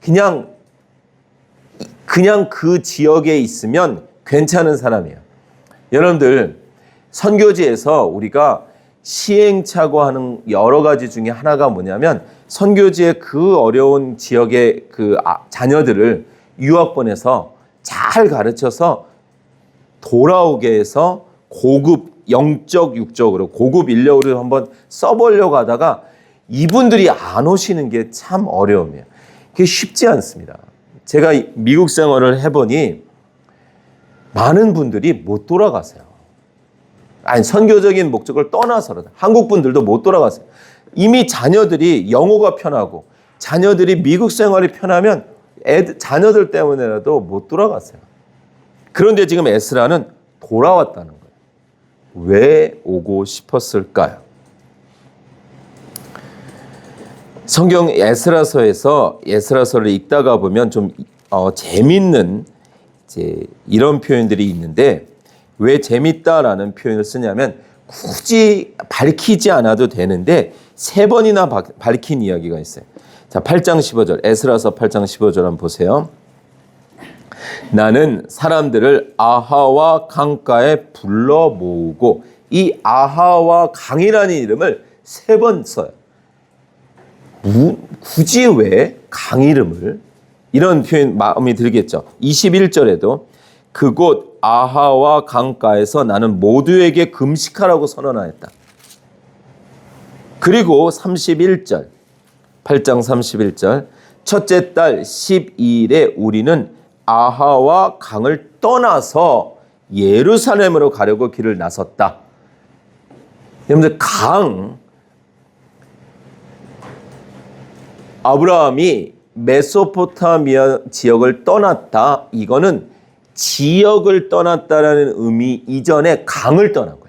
그냥 그 지역에 있으면 괜찮은 사람이에요. 여러분들, 선교지에서 우리가 시행착오하는 여러 가지 중에 하나가 뭐냐면 선교지의 그 어려운 지역의 그 자녀들을 유학 보내서 잘 가르쳐서 돌아오게 해서 고급 영적 육적으로 고급 인력으로 한번 써보려고 하다가 이분들이 안 오시는 게 참 어려움이에요. 그게 쉽지 않습니다. 제가 미국 생활을 해보니 많은 분들이 못 돌아가세요. 아니, 선교적인 목적을 떠나서라도 한국 분들도 못 돌아가세요. 이미 자녀들이 영어가 편하고 자녀들이 미국 생활이 편하면 자녀들 때문에라도 못 돌아가세요. 그런데 지금 에스라는 돌아왔다는 거예요. 왜 오고 싶었을까요? 성경 에스라서를 읽다가 보면 좀 재밌는 이런 표현들이 있는데 왜 재밌다라는 표현을 쓰냐면 굳이 밝히지 않아도 되는데 3번이나 밝힌 이야기가 있어요. 자, 8장 15절, 에스라서 8장 15절 한번 보세요. 나는 사람들을 아하와 강가에 불러 모으고, 이 아하와 강이라는 이름을 3번 써요. 굳이 왜 강 이름을? 이런 표현 마음이 들겠죠. 21절에도 그곳 아하와 강가에서 나는 모두에게 금식하라고 선언하였다. 그리고 31절, 8장 31절, 첫째 달 12일에 우리는 아하와 강을 떠나서 예루살렘으로 가려고 길을 나섰다. 여러분들, 아브라함이 메소포타미아 지역을 떠났다. 이거는 지역을 떠났다라는 의미 이전에 강을 떠난 거예요.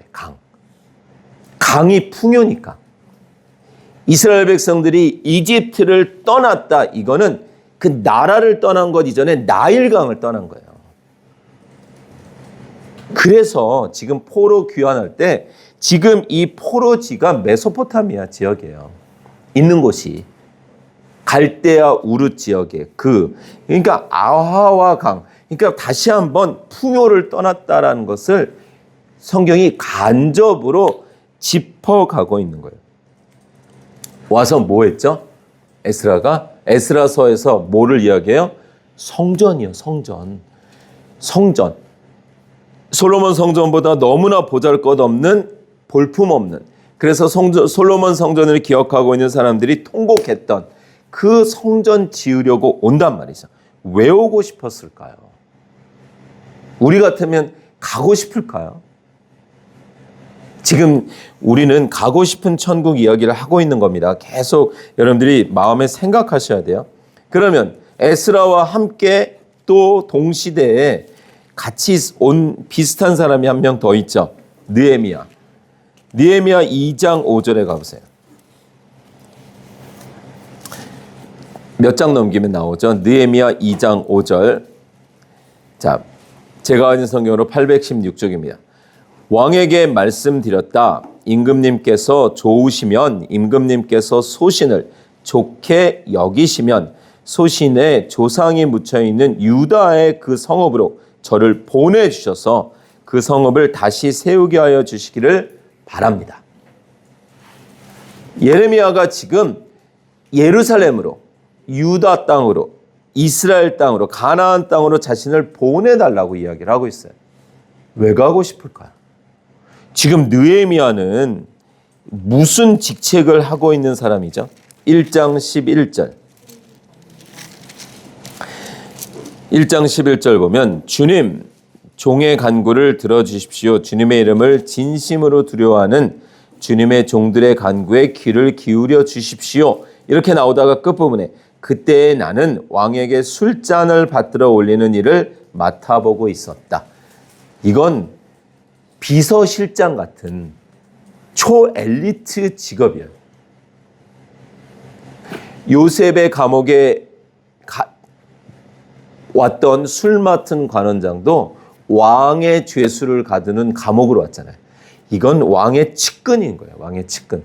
강이 풍요니까. 이스라엘 백성들이 이집트를 떠났다. 이거는 그 나라를 떠난 것 이전에 나일강을 떠난 거예요. 그래서 지금 포로 귀환할 때 지금 이 포로지가 메소포타미아 지역이에요. 있는 곳이. 갈대아 우르 지역에 그러니까 아하와 강, 그러니까 다시 한번 풍요를 떠났다라는 것을 성경이 간접으로 짚어가고 있는 거예요. 와서 뭐 했죠? 에스라서에서 뭐를 이야기해요? 성전이요, 성전. 솔로몬 성전보다 너무나 보잘것없는, 볼품없는, 그래서 솔로몬 성전을 기억하고 있는 사람들이 통곡했던 그 성전 지으려고 온단 말이죠. 왜 오고 싶었을까요? 우리 같으면 가고 싶을까요? 지금 우리는 가고 싶은 천국 이야기를 하고 있는 겁니다. 계속 여러분들이 마음에 생각하셔야 돼요. 그러면 에스라와 함께 또 동시대에 같이 온 비슷한 사람이 한 명 더 있죠. 느헤미야 2장 5절에 가보세요. 몇 장 넘기면 나오죠. 느헤미야 2장 5절. 자, 제가 가진 성경으로 816쪽입니다. 왕에게 말씀드렸다. 임금님께서 좋으시면, 임금님께서 소신을 좋게 여기시면 소신에 조상이 묻혀있는 유다의 그 성읍으로 저를 보내주셔서 그 성읍을 다시 세우게 하여 주시기를 바랍니다. 예레미야가 지금 예루살렘으로, 유다 땅으로, 이스라엘 땅으로, 가나안 땅으로 자신을 보내달라고 이야기를 하고 있어요. 왜 가고 싶을까요? 지금 느헤미야는 무슨 직책을 하고 있는 사람이죠? 1장 11절. 1장 11절 보면 주님, 종의 간구를 들어주십시오. 주님의 이름을 진심으로 두려워하는 주님의 종들의 간구에 귀를 기울여 주십시오. 이렇게 나오다가 끝부분에 그때 나는 왕에게 술잔을 받들어 올리는 일을 맡아보고 있었다. 이건 비서실장 같은 초엘리트 직업이에요. 요셉의 감옥에 왔던 술 맡은 관원장도 왕의 죄수를 가두는 감옥으로 왔잖아요. 이건 왕의 측근인 거예요. 왕의 측근.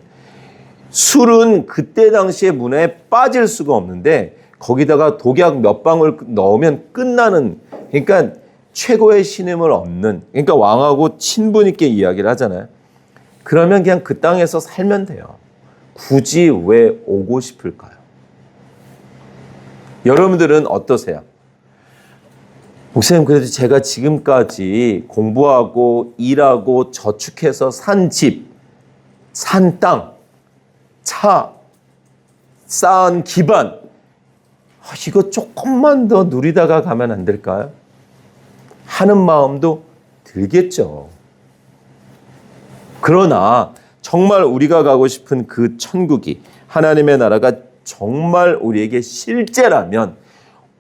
술은 그때 당시에 문화에 빠질 수가 없는데 거기다가 독약 몇 방울 넣으면 끝나는, 그러니까 최고의 신임을 얻는, 그러니까 왕하고 친분 있게 이야기를 하잖아요. 그러면 그냥 그 땅에서 살면 돼요. 굳이 왜 오고 싶을까요? 여러분들은 어떠세요? 목사님, 그래도 제가 지금까지 공부하고 일하고 저축해서 산 집, 산 땅, 차, 쌓은 기반, 이거 조금만 더 누리다가 가면 안 될까요? 하는 마음도 들겠죠. 그러나 정말 우리가 가고 싶은 그 천국이, 하나님의 나라가 정말 우리에게 실제라면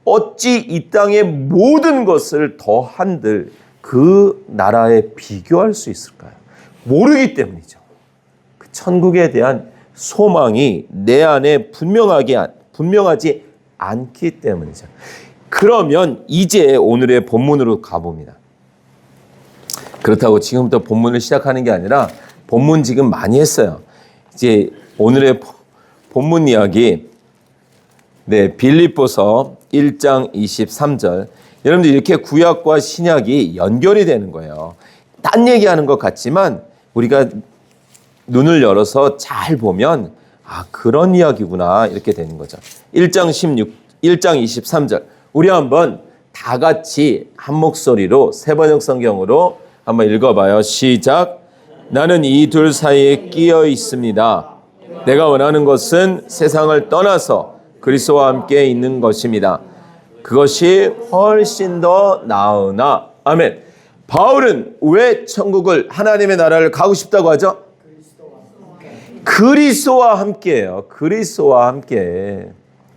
어찌 이 땅의 모든 것을 더한들 그 나라에 비교할 수 있을까요? 모르기 때문이죠. 그 천국에 대한 소망이 내 안에 분명하지 않기 때문이죠. 그러면 이제 오늘의 본문으로 가봅니다. 그렇다고 지금부터 본문을 시작하는 게 아니라 본문 지금 많이 했어요. 이제 오늘의 본문 이야기, 빌립보서 1장 23절. 여러분들 이렇게 구약과 신약이 연결이 되는 거예요. 딴 얘기하는 것 같지만 우리가 눈을 열어서 잘 보면 그런 이야기구나 이렇게 되는 거죠. 1장 23절. 우리 한번 다 같이 한 목소리로 세번역 성경으로 한번 읽어봐요. 시작. 나는 이 둘 사이에 끼어 있습니다. 내가 원하는 것은 세상을 떠나서 그리스도와 함께 있는 것입니다. 그것이 훨씬 더 나으나. 아멘. 바울은 왜 천국을, 하나님의 나라를 가고 싶다고 하죠? 그리스도와 함께해요. 그리스도와 함께.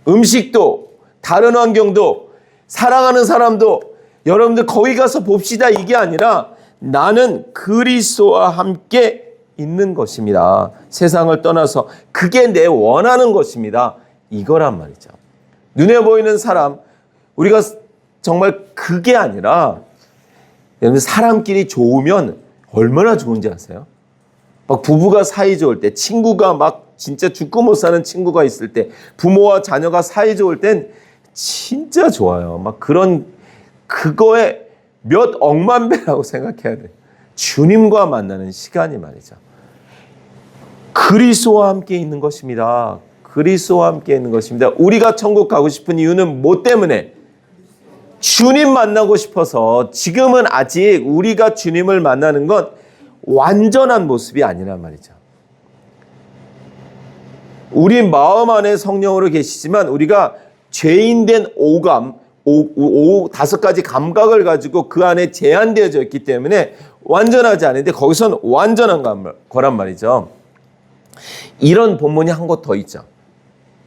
음식도, 다른 환경도, 사랑하는 사람도, 여러분들 거기 가서 봅시다 이게 아니라 나는 그리스도와 함께 있는 것입니다. 세상을 떠나서 그게 내 원하는 것입니다. 이거란 말이죠. 눈에 보이는 사람, 우리가 정말 그게 아니라 여러분 사람끼리 좋으면 얼마나 좋은지 아세요? 막 부부가 사이 좋을 때, 친구가 막 진짜 죽고 못 사는 친구가 있을 때, 부모와 자녀가 사이 좋을 땐 진짜 좋아요. 막 그거에 몇 억만 배라고 생각해야 돼. 주님과 만나는 시간이 말이죠. 그리스도와 함께 있는 것입니다. 그리스도와 함께 있는 것입니다. 우리가 천국 가고 싶은 이유는 뭐 때문에? 주님 만나고 싶어서. 지금은 아직 우리가 주님을 만나는 건 완전한 모습이 아니란 말이죠. 우리 마음 안에 성령으로 계시지만 우리가 죄인된 오감, 다섯 가지 감각을 가지고 그 안에 제한되어져 있기 때문에 완전하지 않은데 거기선 완전한 거란 말이죠. 이런 본문이 한 곳 더 있죠.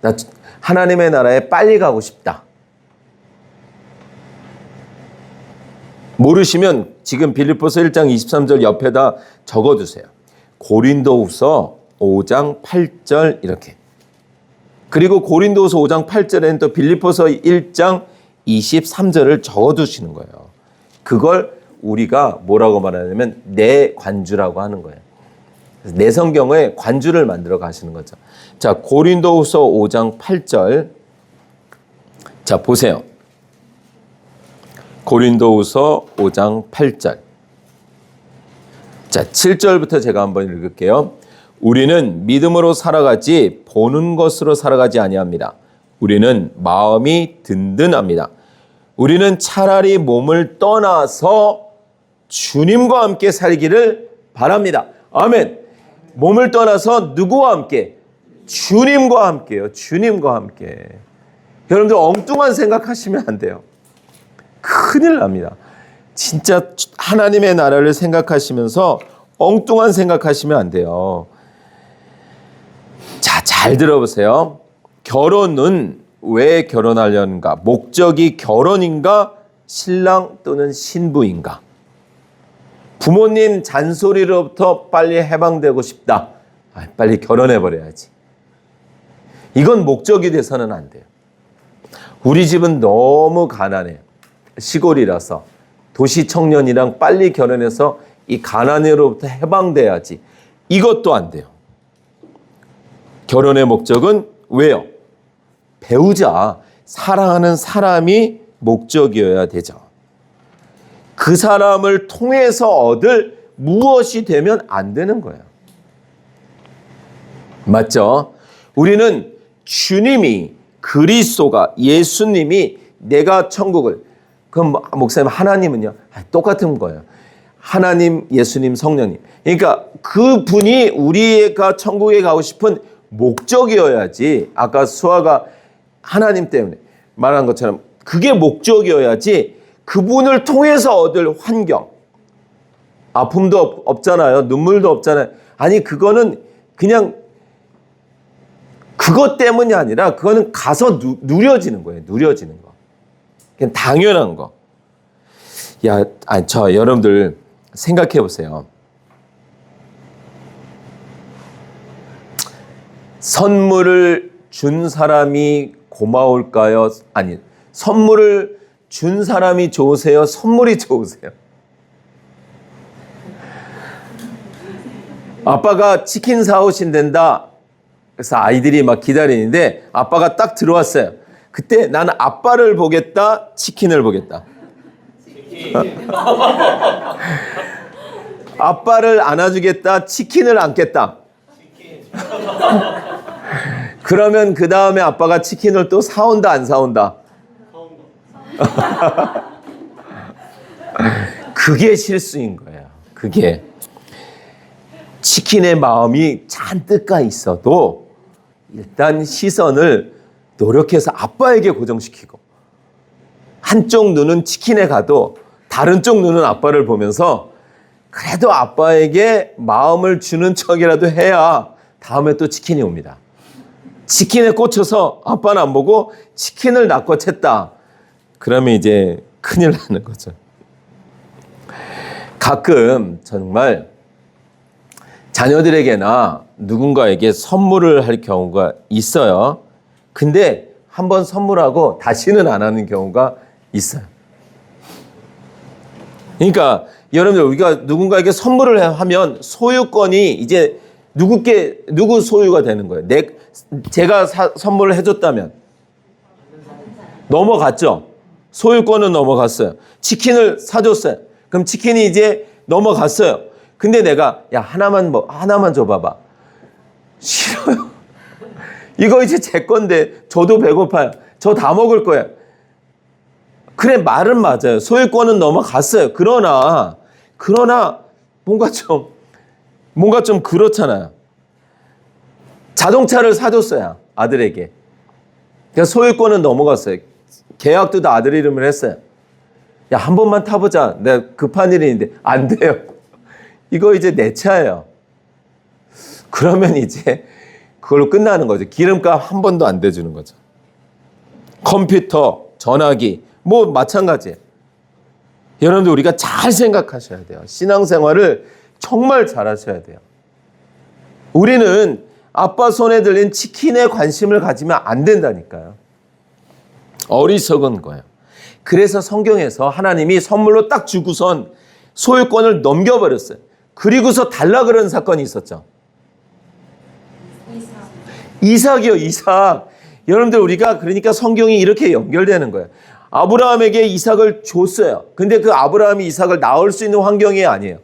나 하나님의 나라에 빨리 가고 싶다. 모르시면 지금 빌립보서 1장 23절 옆에다 적어두세요. 고린도후서 5장 8절 이렇게. 그리고 고린도후서 5장 8절에는 또 빌립보서 1장 23절을 적어두시는 거예요. 그걸 우리가 뭐라고 말하냐면 내 관주라고 하는 거예요. 내 성경에 관주를 만들어 가시는 거죠. 자, 고린도후서 5장 8절. 자, 보세요. 고린도후서 5장 8절. 자, 7절부터 제가 한번 읽을게요. 우리는 믿음으로 살아가지 보는 것으로 살아가지 아니합니다. 우리는 마음이 든든합니다. 우리는 차라리 몸을 떠나서 주님과 함께 살기를 바랍니다. 아멘. 몸을 떠나서 누구와 함께? 주님과 함께요. 주님과 함께. 여러분들 엉뚱한 생각하시면 안 돼요. 큰일 납니다. 진짜 하나님의 나라를 생각하시면서 엉뚱한 생각하시면 안 돼요. 자, 잘 들어보세요. 결혼은 왜 결혼하려는가? 목적이 결혼인가? 신랑 또는 신부인가? 부모님 잔소리로부터 빨리 해방되고 싶다. 빨리 결혼해버려야지. 이건 목적이 돼서는 안 돼요. 우리 집은 너무 가난해요. 시골이라서 도시 청년이랑 빨리 결혼해서 이 가난으로부터 해방돼야지. 이것도 안 돼요. 결혼의 목적은 왜요? 배우자, 사랑하는 사람이 목적이어야 되죠. 그 사람을 통해서 얻을 무엇이 되면 안 되는 거예요. 맞죠? 우리는 주님이, 그리스도가, 예수님이 내가 천국을, 그럼 목사님 하나님은요? 똑같은 거예요. 하나님, 예수님, 성령님. 그러니까 그분이 우리가 천국에 가고 싶은 목적이어야지. 아까 수아가 하나님 때문에 말한 것처럼 그게 목적이어야지. 그분을 통해서 얻을 환경, 아픔도 없잖아요. 눈물도 없잖아요. 아니, 그거는 그냥 그것 때문이 아니라 그거는 가서 누려지는 거예요. 누려지는 거. 그냥 당연한 거. 야, 여러분들 생각해 보세요. 선물을 준 사람이 고마울까요? 아니, 선물을 준 사람이 좋으세요? 선물이 좋으세요? 아빠가 치킨 사오신댄다. 그래서 아이들이 막 기다리는데 아빠가 딱 들어왔어요. 그때 나는 아빠를 보겠다, 치킨을 보겠다. 아빠를 안아주겠다, 치킨을 안겠다. 그러면 그 다음에 아빠가 치킨을 또 사온다, 안 사온다? 그게 실수인 거예요. 그게. 치킨의 마음이 잔뜩 가 있어도 일단 시선을 노력해서 아빠에게 고정시키고, 한쪽 눈은 치킨에 가도 다른 쪽 눈은 아빠를 보면서 그래도 아빠에게 마음을 주는 척이라도 해야 다음에 또 치킨이 옵니다. 치킨에 꽂혀서 아빠는 안 보고 치킨을 낚고 챘다. 그러면 이제 큰일 나는 거죠. 가끔 정말 자녀들에게나 누군가에게 선물을 할 경우가 있어요. 근데 한번 선물하고 다시는 안 하는 경우가 있어요. 그러니까 여러분들, 우리가 누군가에게 선물을 하면 소유권이 이제 누구 소유가 되는 거예요. 제가 선물을 해줬다면 넘어갔죠. 소유권은 넘어갔어요. 치킨을 사줬어요. 그럼 치킨이 이제 넘어갔어요. 근데 내가 하나만 줘봐봐. 싫어요. 이거 이제 제 건데 저도 배고파요. 저 다 먹을 거예요. 그래, 말은 맞아요. 소유권은 넘어갔어요. 그러나 뭔가 좀 그렇잖아요. 자동차를 사줬어요. 아들에게. 그러니까 소유권은 넘어갔어요. 계약도 다 아들 이름을 했어요. 야, 한 번만 타보자. 내가 급한 일이 있는데. 안 돼요. 이거 이제 내 차예요. 그러면 이제 그걸로 끝나는 거죠. 기름값 한 번도 안 대주는 거죠. 컴퓨터, 전화기, 뭐 마찬가지예요. 여러분들, 우리가 잘 생각하셔야 돼요. 신앙생활을 정말 잘 하셔야 돼요. 우리는 아빠 손에 들린 치킨에 관심을 가지면 안 된다니까요. 어리석은 거예요. 그래서 성경에서 하나님이 선물로 딱 주고선 소유권을 넘겨버렸어요. 그리고서 달라 그런 사건이 있었죠. 이삭이요, 이삭. 여러분들, 우리가 그러니까 성경이 이렇게 연결되는 거예요. 아브라함에게 이삭을 줬어요. 근데 그 아브라함이 이삭을 낳을 수 있는 환경이 아니에요.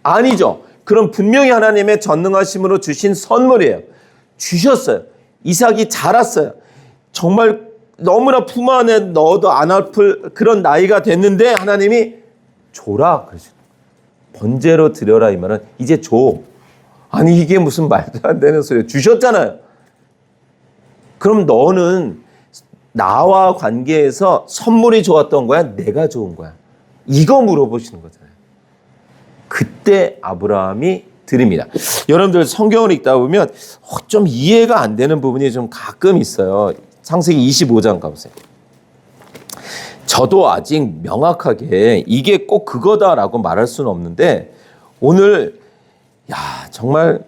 아니죠. 그럼 분명히 하나님의 전능하심으로 주신 선물이에요. 주셨어요. 이삭이 자랐어요. 정말 너무나 품 안에 넣어도 안 아플 그런 나이가 됐는데 하나님이 줘라 그러죠. 번제로 드려라 이 말은 이제 줘. 아니 이게 무슨 말도 안 되는 소리예요. 주셨잖아요. 그럼 너는 나와 관계에서 선물이 좋았던 거야? 내가 좋은 거야? 이거 물어보시는 거잖아요. 그때 아브라함이 드립니다. 여러분들 성경을 읽다 보면 좀 이해가 안 되는 부분이 좀 가끔 있어요. 창세기 25장 가보세요. 저도 아직 명확하게 이게 꼭 그거다라고 말할 수는 없는데 오늘 정말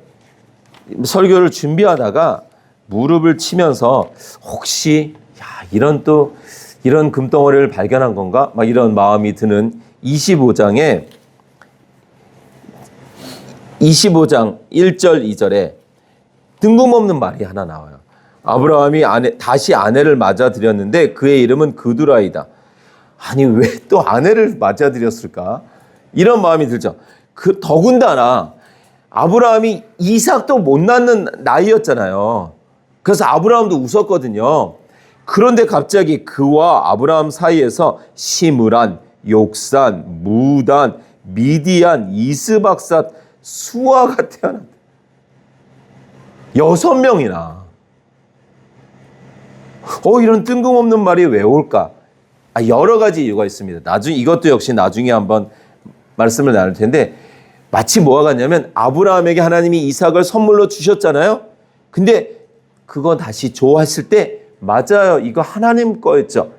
설교를 준비하다가 무릎을 치면서 혹시 이런 금덩어리를 발견한 건가? 막 이런 마음이 드는 25장 1절 2절에 뜬금없는 말이 하나 나와요. 아브라함이 다시 아내를 맞아들였는데 그의 이름은 그두라이다. 아니 왜 또 아내를 맞아들였을까? 이런 마음이 들죠. 더군다나 아브라함이 이삭도 못 낳는 나이였잖아요. 그래서 아브라함도 웃었거든요. 그런데 갑자기 그와 아브라함 사이에서 시므란, 욕산, 무단, 미디안, 이스박삿, 수아가 태어났다. 6명이나. 이런 뜬금없는 말이 왜 올까? 여러 가지 이유가 있습니다. 이것도 역시 나중에 한번 말씀을 나눌 텐데 마치 뭐가 같냐면 아브라함에게 하나님이 이삭을 선물로 주셨잖아요. 근데 그거 다시 줘 했을 때 맞아요. 이거 하나님 거였죠.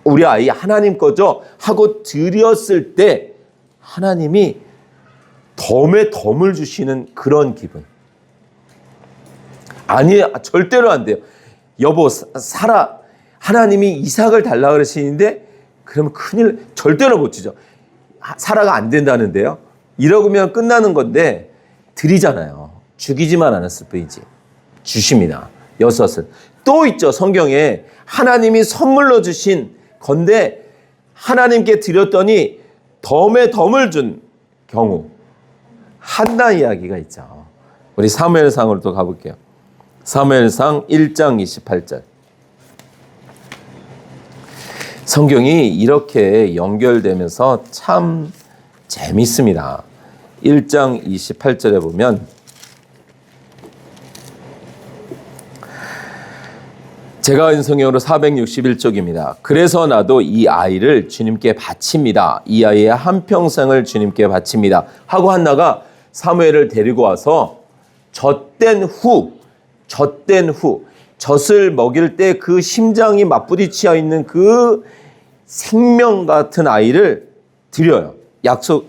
우리 아이 하나님 거죠. 하고 드렸을 때 하나님이 덤에 덤을 주시는 그런 기분. 아니에요. 절대로 안 돼요. 여보 사라. 하나님이 이삭을 달라 그러시는데 그러면 큰일 절대로 못 주죠. 사라가 안 된다는데요. 이러면 끝나는 건데 드리잖아요. 죽이지만 않았을 뿐이지. 주십니다. 6을. 또 있죠. 성경에 하나님이 선물로 주신 건데 하나님께 드렸더니 덤에 덤을 준 경우. 한나 이야기가 있죠. 우리 사무엘상으로 또 가볼게요. 사무엘상 1장 28절. 성경이 이렇게 연결되면서 참 재밌습니다. 1장 28절에 보면 제가 인 성경으로 461쪽입니다. 그래서 나도 이 아이를 주님께 바칩니다. 이 아이의 한평생을 주님께 바칩니다. 하고 한나가 사무엘을 데리고 와서 젖된 후 젖을 먹일 때 그 심장이 맞부딪혀 있는 그 생명 같은 아이를 드려요.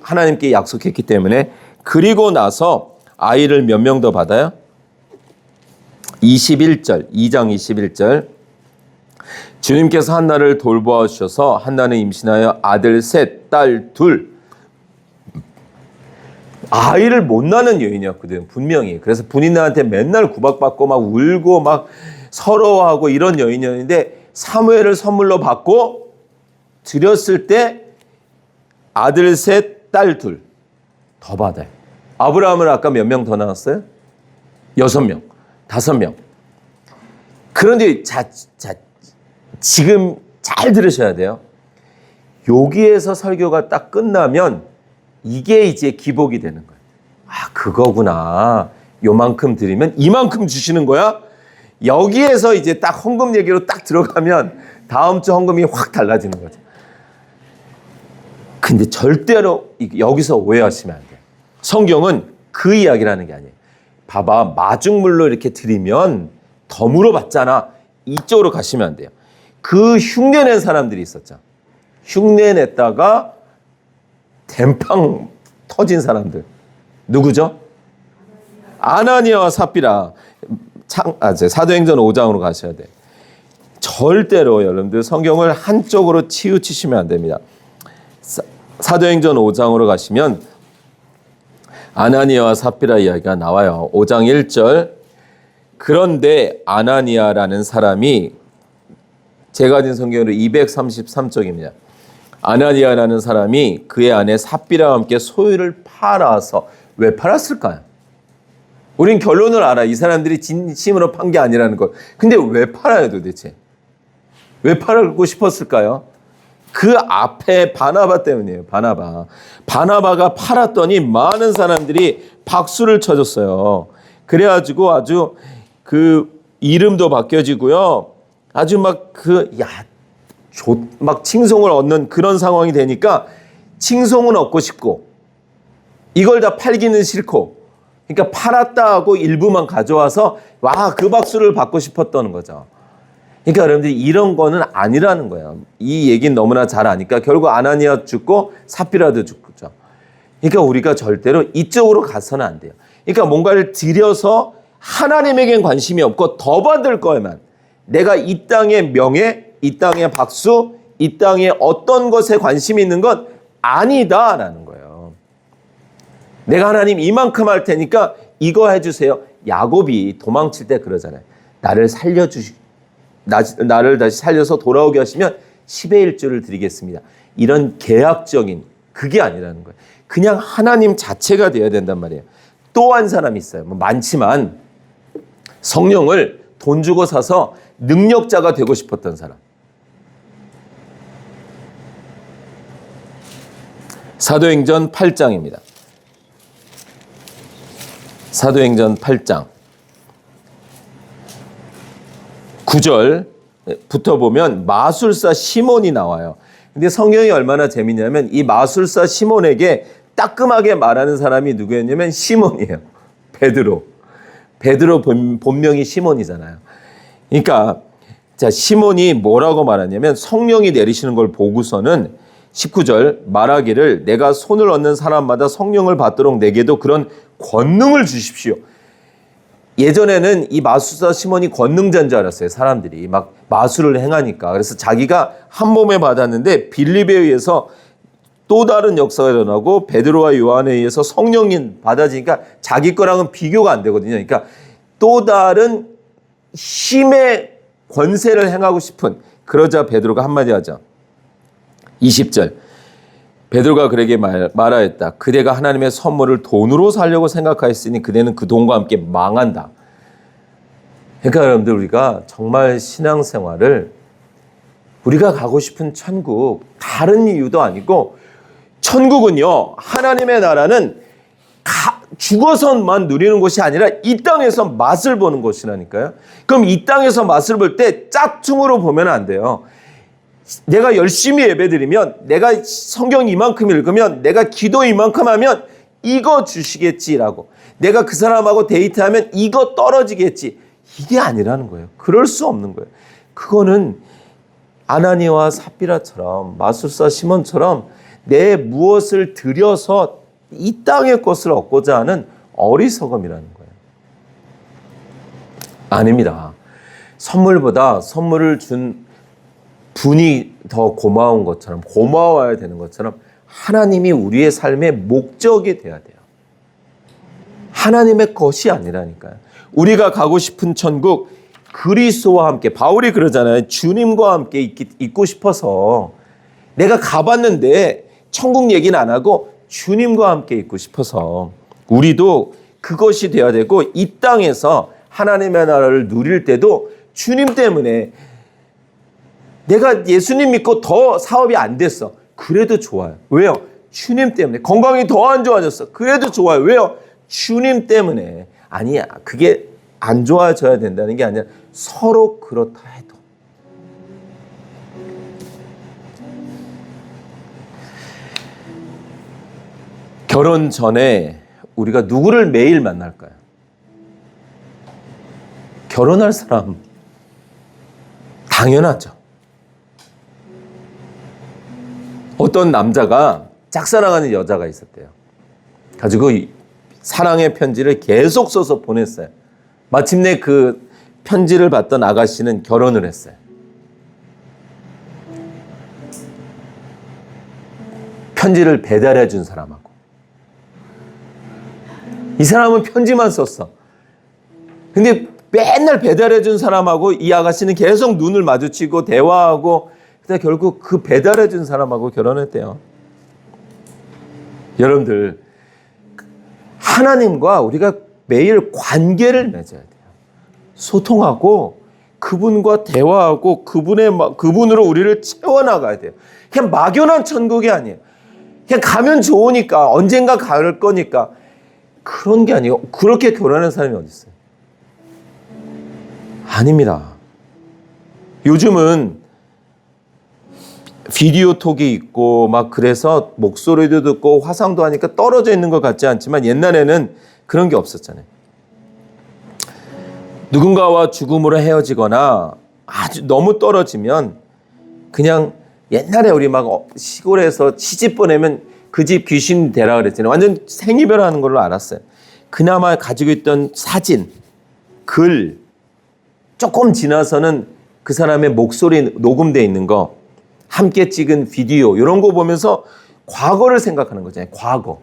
하나님께 약속했기 때문에. 그리고 나서 아이를 몇 명 더 받아요? 2장 21절. 주님께서 한나를 돌보아 주셔서 한나는 임신하여 아들 셋, 딸 둘. 아이를 못 낳는 여인이었거든, 분명히. 그래서 분인나한테 맨날 구박받고 막 울고 막 서러워하고 이런 여인이었는데 사무엘을 선물로 받고 드렸을 때 아들 셋, 딸 둘 더 받아요. 아브라함은 아까 몇 명 더 낳았어요? 6명, 5명. 그런데 지금 잘 들으셔야 돼요. 여기에서 설교가 딱 끝나면 이게 이제 기복이 되는 거예요. 그거구나. 요만큼 드리면 이만큼 주시는 거야? 여기에서 이제 딱 헌금 얘기로 딱 들어가면 다음 주 헌금이 확 달라지는 거죠. 근데 절대로 여기서 오해하시면 안 돼요. 성경은 그 이야기를 하는 게 아니에요. 봐봐, 마중물로 이렇게 드리면 덤으로 받잖아. 이쪽으로 가시면 안 돼요. 그 흉내낸 사람들이 있었죠. 흉내냈다가 댐팡 터진 사람들. 누구죠? 아나니아와 삽비라. 사도행전 5장으로 가셔야 돼요. 절대로 여러분들 성경을 한쪽으로 치우치시면 안 됩니다. 사도행전 5장으로 가시면 아나니아와 삽비라 이야기가 나와요. 5장 1절. 그런데 아나니아라는 사람이 제가 가진 성경으로 233쪽입니다. 아나니아라는 사람이 그의 아내 삽비라와 함께 소유를 팔아서 왜 팔았을까요? 우린 결론을 알아. 이 사람들이 진심으로 판 게 아니라는 걸. 근데 왜 팔아요 도대체? 왜 팔고 싶었을까요? 그 앞에 바나바 때문이에요. 바나바가 팔았더니 많은 사람들이 박수를 쳐줬어요. 그래가지고 아주 그 이름도 바뀌어지고요. 아주 막 막 칭송을 얻는 그런 상황이 되니까 칭송은 얻고 싶고 이걸 다 팔기는 싫고, 그러니까 팔았다 하고 일부만 가져와서 와, 그 박수를 받고 싶었다는 거죠. 그러니까 여러분들이 이런 거는 아니라는 거예요. 이 얘기는 너무나 잘 아니까 결국 아나니아 죽고 삽비라도 죽죠. 그러니까 우리가 절대로 이쪽으로 가서는 안 돼요. 그러니까 뭔가를 들여서 하나님에겐 관심이 없고 더 받을 거에만, 내가 이 땅의 명예, 이 땅의 박수, 이 땅의 어떤 것에 관심이 있는 건 아니다라는 거예요. 내가 하나님 이만큼 할 테니까 이거 해주세요. 야곱이 도망칠 때 그러잖아요. 나를 다시 살려서 돌아오게 하시면 10의 1조를 드리겠습니다. 이런 계약적인 그게 아니라는 거예요. 그냥 하나님 자체가 되어야 된단 말이에요. 또 한 사람이 있어요. 많지만 성령을 돈 주고 사서 능력자가 되고 싶었던 사람. 사도행전 8장입니다. 사도행전 8장 9절부터 보면 마술사 시몬이 나와요. 근데 성경이 얼마나 재밌냐면 이 마술사 시몬에게 따끔하게 말하는 사람이 누구였냐면 시몬이에요. 베드로 본명이 시몬이잖아요. 그러니까 자, 시몬이 뭐라고 말하냐면 성령이 내리시는 걸 보고서는 19절 말하기를 내가 손을 얻는 사람마다 성령을 받도록 내게도 그런 권능을 주십시오. 예전에는 이 마술사 시몬이 권능자인 줄 알았어요. 사람들이 막 마술을 행하니까. 그래서 자기가 한 몸에 받았는데 빌립에 의해서 또 다른 역사가 일어나고 베드로와 요한에 의해서 성령이 받아지니까 자기 거랑은 비교가 안 되거든요. 그러니까 또 다른 힘의 권세를 행하고 싶은, 그러자 베드로가 한마디 하죠. 20절 베드로가 그에게 말하였다. 그대가 하나님의 선물을 돈으로 살려고 생각하였으니 그대는 그 돈과 함께 망한다. 그러니까 여러분들 우리가 정말 신앙생활을, 우리가 가고 싶은 천국 다른 이유도 아니고, 천국은요, 하나님의 나라는 죽어서만 누리는 곳이 아니라 이 땅에서 맛을 보는 곳이라니까요. 그럼 이 땅에서 맛을 볼 때 짝퉁으로 보면 안 돼요. 내가 열심히 예배드리면, 내가 성경 이만큼 읽으면, 내가 기도 이만큼 하면 이거 주시겠지라고, 내가 그 사람하고 데이트하면 이거 떨어지겠지, 이게 아니라는 거예요. 그럴 수 없는 거예요. 그거는 아나니아와 삽비라처럼, 마술사 시몬처럼 내 무엇을 들여서 이 땅의 것을 얻고자 하는 어리석음이라는 거예요. 아닙니다. 선물보다 선물을 준 분이 더 고마운 것처럼, 고마워야 되는 것처럼 하나님이 우리의 삶의 목적이 돼야 돼요. 하나님의 것이 아니라니까요. 우리가 가고 싶은 천국, 그리스도와 함께, 바울이 그러잖아요. 주님과 함께 있고 싶어서, 내가 가봤는데 천국 얘기는 안 하고 주님과 함께 있고 싶어서, 우리도 그것이 돼야 되고, 이 땅에서 하나님의 나라를 누릴 때도 주님 때문에, 내가 예수님 믿고 더 사업이 안 됐어. 그래도 좋아요. 왜요? 주님 때문에. 건강이 더 안 좋아졌어. 그래도 좋아요. 왜요? 주님 때문에. 아니야. 그게 안 좋아져야 된다는 게 아니라 서로 그렇다 해도. 결혼 전에 우리가 누구를 매일 만날까요? 결혼할 사람. 당연하죠. 어떤 남자가 짝사랑하는 여자가 있었대요. 가지고 사랑의 편지를 계속 써서 보냈어요. 마침내 그 편지를 받던 아가씨는 결혼을 했어요. 편지를 배달해 준 사람하고. 이 사람은 편지만 썼어. 근데 맨날 배달해 준 사람하고 이 아가씨는 계속 눈을 마주치고 대화하고 근데 결국 그 배달해 준 사람하고 결혼했대요. 여러분들, 하나님과 우리가 매일 관계를 맺어야 돼요. 소통하고 그분과 대화하고 그분으로 우리를 채워나가야 돼요. 그냥 막연한 천국이 아니에요. 그냥 가면 좋으니까 언젠가 갈 거니까 그런 게 아니에요. 그렇게 결혼하는 사람이 어디 있어요? 아닙니다. 요즘은 비디오 톡이 있고 막 그래서 목소리도 듣고 화상도 하니까 떨어져 있는 것 같지 않지만 옛날에는 그런 게 없었잖아요. 누군가와 죽음으로 헤어지거나 아주 너무 떨어지면 그냥 옛날에 우리 막 시골에서 시집 보내면 그 집 귀신 되라 그랬잖아요. 완전 생이별하는 걸로 알았어요. 그나마 가지고 있던 사진, 글, 조금 지나서는 그 사람의 목소리 녹음되어 있는 거, 함께 찍은 비디오 이런 거 보면서 과거를 생각하는 거잖아요. 과거.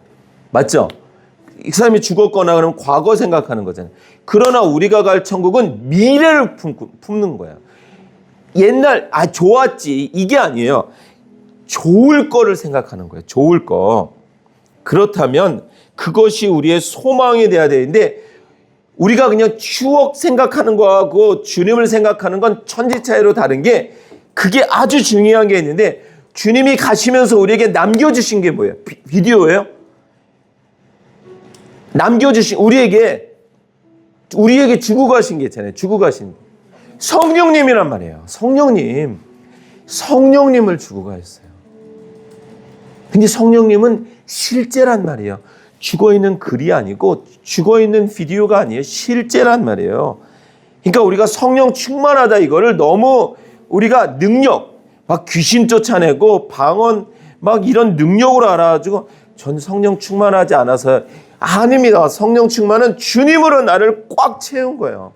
맞죠? 이 사람이 죽었거나 그러면 과거 생각하는 거잖아요. 그러나 우리가 갈 천국은 미래를 품는 거예요. 옛날 좋았지 이게 아니에요. 좋을 거를 생각하는 거예요. 좋을 거. 그렇다면 그것이 우리의 소망이 돼야 되는데 우리가 그냥 추억 생각하는 거하고 주님을 생각하는 건 천지 차이로 다른 게 그게 아주 중요한 게 있는데 주님이 가시면서 우리에게 남겨주신 게 뭐예요? 비디오예요? 남겨주신 우리에게 주고 가신 게 있잖아요. 주고 가신 성령님이란 말이에요. 성령님을 주고 가셨어요. 근데 성령님은 실제란 말이에요. 죽어있는 글이 아니고 죽어있는 비디오가 아니에요. 실제란 말이에요. 그러니까 우리가 성령 충만하다 이거를 너무 우리가 능력 막 귀신 쫓아내고 방언 막 이런 능력으로 알아가지고 전 성령 충만하지 않아서 아닙니다. 성령 충만은 주님으로 나를 꽉 채운 거예요.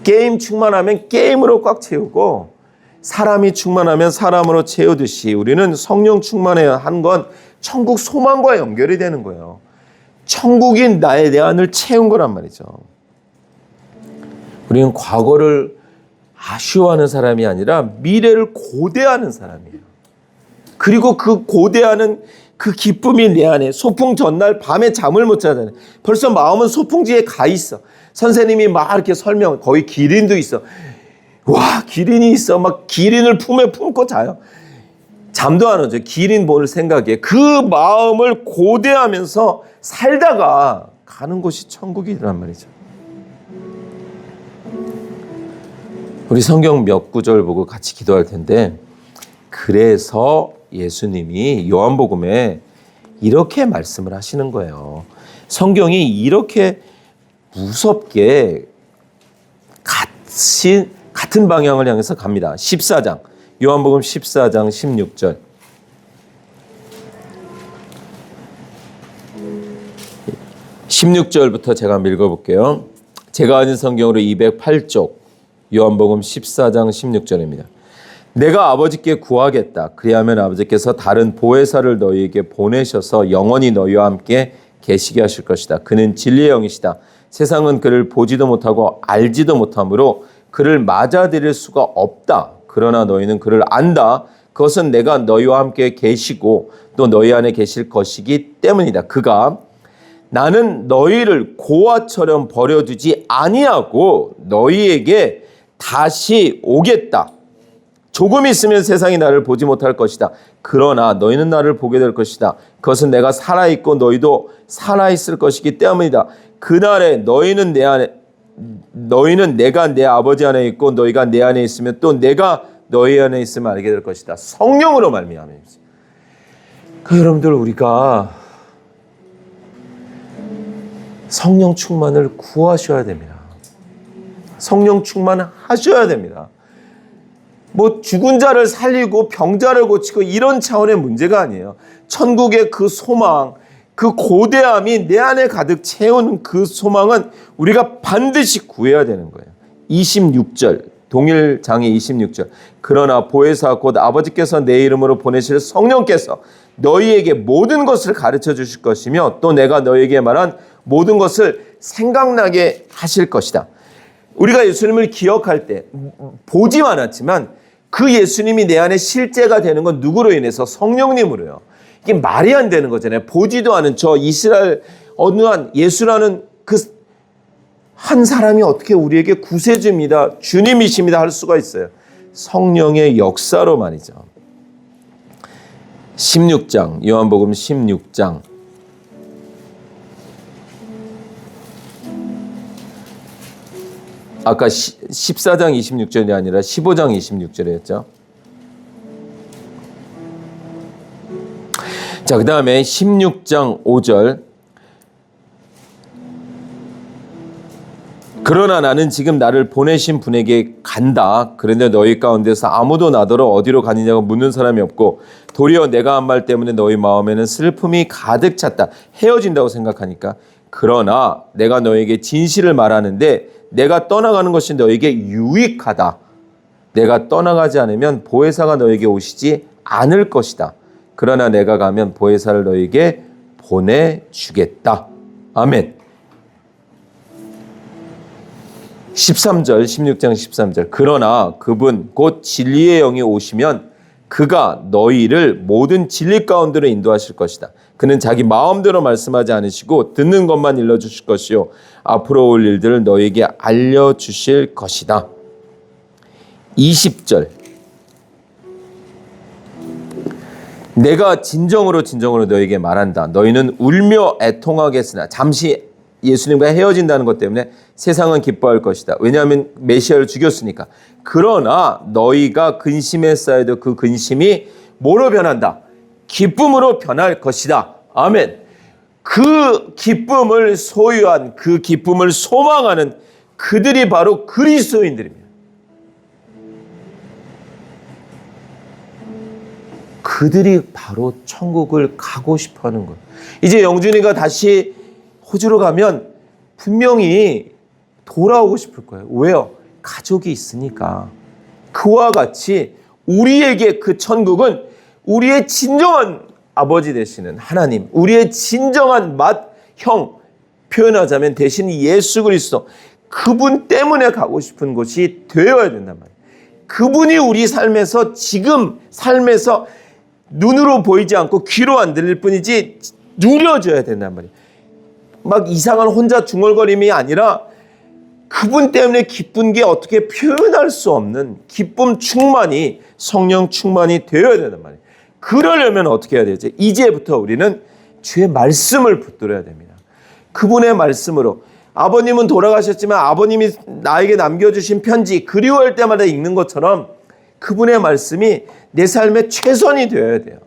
게임 충만하면 게임으로 꽉 채우고 사람이 충만하면 사람으로 채우듯이 우리는 성령 충만해야 한 건 천국 소망과 연결이 되는 거예요. 천국인 나의 내 안을 채운 거란 말이죠. 우리는 과거를 아쉬워하는 사람이 아니라 미래를 고대하는 사람이에요. 그리고 그 고대하는 그 기쁨이 내 안에 소풍 전날 밤에 잠을 못 자잖아요. 벌써 마음은 소풍지에 가 있어. 선생님이 막 이렇게 설명, 거기 기린도 있어. 와, 기린이 있어. 막 기린을 품에 품고 자요. 잠도 안 오죠. 기린 볼 생각에. 그 마음을 고대하면서 살다가 가는 곳이 천국이란 말이죠. 우리 성경 몇 구절 보고 같이 기도할 텐데 그래서 예수님이 요한복음에 이렇게 말씀을 하시는 거예요. 성경이 이렇게 무섭게 같은 방향을 향해서 갑니다. 14장 요한복음 14장 16절 16절부터 제가 한번 읽어볼게요. 제가 가진 성경으로 208쪽 요한복음 14장 16절입니다. 내가 아버지께 구하겠다. 그리하면 아버지께서 다른 보혜사를 너희에게 보내셔서 영원히 너희와 함께 계시게 하실 것이다. 그는 진리의 영이시다. 세상은 그를 보지도 못하고 알지도 못하므로 그를 맞아들일 수가 없다. 그러나 너희는 그를 안다. 그것은 내가 너희와 함께 계시고 또 너희 안에 계실 것이기 때문이다. 그가 나는 너희를 고아처럼 버려두지 아니하고 너희에게 다시 오겠다. 조금 있으면 세상이 나를 보지 못할 것이다. 그러나 너희는 나를 보게 될 것이다. 그것은 내가 살아있고 너희도 살아있을 것이기 때문이다. 그날에 너희는 내가 내 아버지 안에 있고 너희가 내 안에 있으면 또 내가 너희 안에 있으면 알게 될 것이다. 성령으로 말미암아. 여러분들 우리가 성령 충만을 구하셔야 됩니다. 성령 충만하셔야 됩니다. 뭐 죽은 자를 살리고 병자를 고치고 이런 차원의 문제가 아니에요. 천국의 그 소망, 그 고대함이 내 안에 가득 채운 그 소망은 우리가 반드시 구해야 되는 거예요. 26절 동일장의 26절 그러나 보혜사 곧 아버지께서 내 이름으로 보내실 성령께서 너희에게 모든 것을 가르쳐 주실 것이며 또 내가 너희에게 말한 모든 것을 생각나게 하실 것이다. 우리가 예수님을 기억할 때 보지만 않았지만 그 예수님이 내 안에 실제가 되는 건 누구로 인해서? 성령님으로요. 이게 말이 안 되는 거잖아요. 보지도 않은 저 이스라엘 어느 한 예수라는 그 한 사람이 어떻게 우리에게 구세주입니다, 주님이십니다 할 수가 있어요? 성령의 역사로 말이죠. 16장, 요한복음 16장. 아까 14장 26절이 아니라 15장 26절이었죠. 자, 그 다음에 16장 5절. 그러나 나는 지금 나를 보내신 분에게 간다. 그런데 너희 가운데서 아무도 나더러 어디로 가느냐고 묻는 사람이 없고 도리어 내가 한 말 때문에 너희 마음에는 슬픔이 가득 찼다. 헤어진다고 생각하니까. 그러나 내가 너에게 진실을 말하는데 내가 떠나가는 것이 너에게 유익하다. 내가 떠나가지 않으면 보혜사가 너에게 오시지 않을 것이다. 그러나 내가 가면 보혜사를 너에게 보내주겠다. 아멘. 13절, 16장 13절. 그러나 그분 곧 진리의 영이 오시면 그가 너희를 모든 진리 가운데로 인도하실 것이다. 그는 자기 마음대로 말씀하지 않으시고 듣는 것만 일러주실 것이요 앞으로 올 일들을 너희에게 알려주실 것이다. 20절. 내가 진정으로 너희에게 말한다. 너희는 울며 애통하겠으나 잠시 예수님과 헤어진다는 것 때문에 세상은 기뻐할 것이다. 왜냐하면 메시아를 죽였으니까. 그러나 너희가 근심에 쌓여도 그 근심이 뭐로 변한다? 기쁨으로 변할 것이다. 아멘. 그 기쁨을 소유한, 그 기쁨을 소망하는 그들이 바로 그리스도인들입니다. 그들이 바로 천국을 가고 싶어하는 것. 이제 영준이가 다시 호주로 가면 분명히 돌아오고 싶을 거예요. 왜요? 가족이 있으니까. 그와 같이 우리에게 그 천국은 우리의 진정한 아버지 되시는 하나님, 우리의 진정한 형, 표현하자면 대신 예수 그리스도, 그분 때문에 가고 싶은 곳이 되어야 된단 말이에요. 그분이 우리 삶에서, 지금 삶에서 눈으로 보이지 않고 귀로 안 들릴 뿐이지 누려져야 된단 말이에요. 막 이상한 혼자 중얼거림이 아니라 그분 때문에 기쁜 게 어떻게 표현할 수 없는 기쁨 충만이, 성령 충만이 되어야 된단 말이에요. 그러려면 어떻게 해야 되지? 이제부터 우리는 주의 말씀을 붙들어야 됩니다. 그분의 말씀으로. 아버님은 돌아가셨지만 아버님이 나에게 남겨주신 편지, 그리워할 때마다 읽는 것처럼 그분의 말씀이 내 삶의 최선이 되어야 돼요.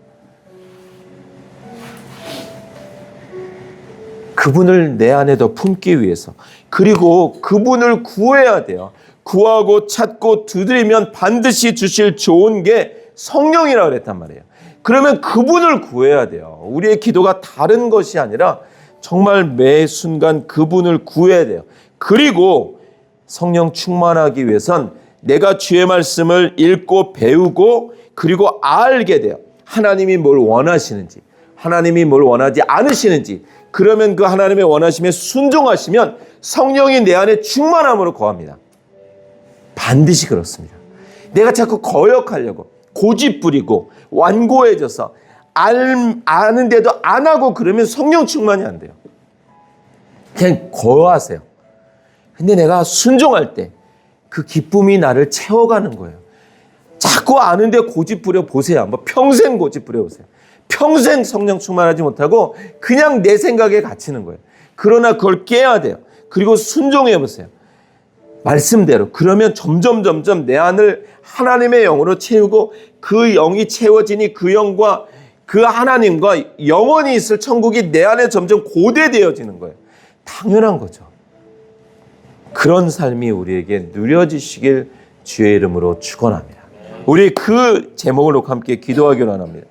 그분을 내 안에 더 품기 위해서. 그리고 그분을 구해야 돼요. 구하고 찾고 두드리면 반드시 주실 좋은 게 성령이라고 그랬단 말이에요. 그러면 그분을 구해야 돼요. 우리의 기도가 다른 것이 아니라 정말 매 순간 그분을 구해야 돼요. 그리고 성령 충만하기 위해선 내가 주의 말씀을 읽고 배우고 그리고 알게 돼요. 하나님이 뭘 원하시는지, 하나님이 뭘 원하지 않으시는지. 그러면 그 하나님의 원하심에 순종하시면 성령이 내 안에 충만함으로 거합니다. 반드시 그렇습니다. 내가 자꾸 거역하려고 고집 부리고 완고해져서 아는데도 안 하고 그러면 성령 충만이 안 돼요. 그냥 거하세요. 근데 내가 순종할 때 그 기쁨이 나를 채워가는 거예요. 자꾸 아는데 고집 부려 보세요. 한번 평생 고집 부려 보세요. 평생 성령 충만하지 못하고 그냥 내 생각에 갇히는 거예요. 그러나 그걸 깨야 돼요. 그리고 순종해 보세요. 말씀대로. 그러면 점점 내 안을 하나님의 영으로 채우고 그 영이 채워지니 그 영과 그 하나님과 영원히 있을 천국이 내 안에 점점 고대되어지는 거예요. 당연한 거죠. 그런 삶이 우리에게 누려지시길 주의 이름으로 축원합니다. 우리 그 제목을 놓고 함께 기도하기로 합니다.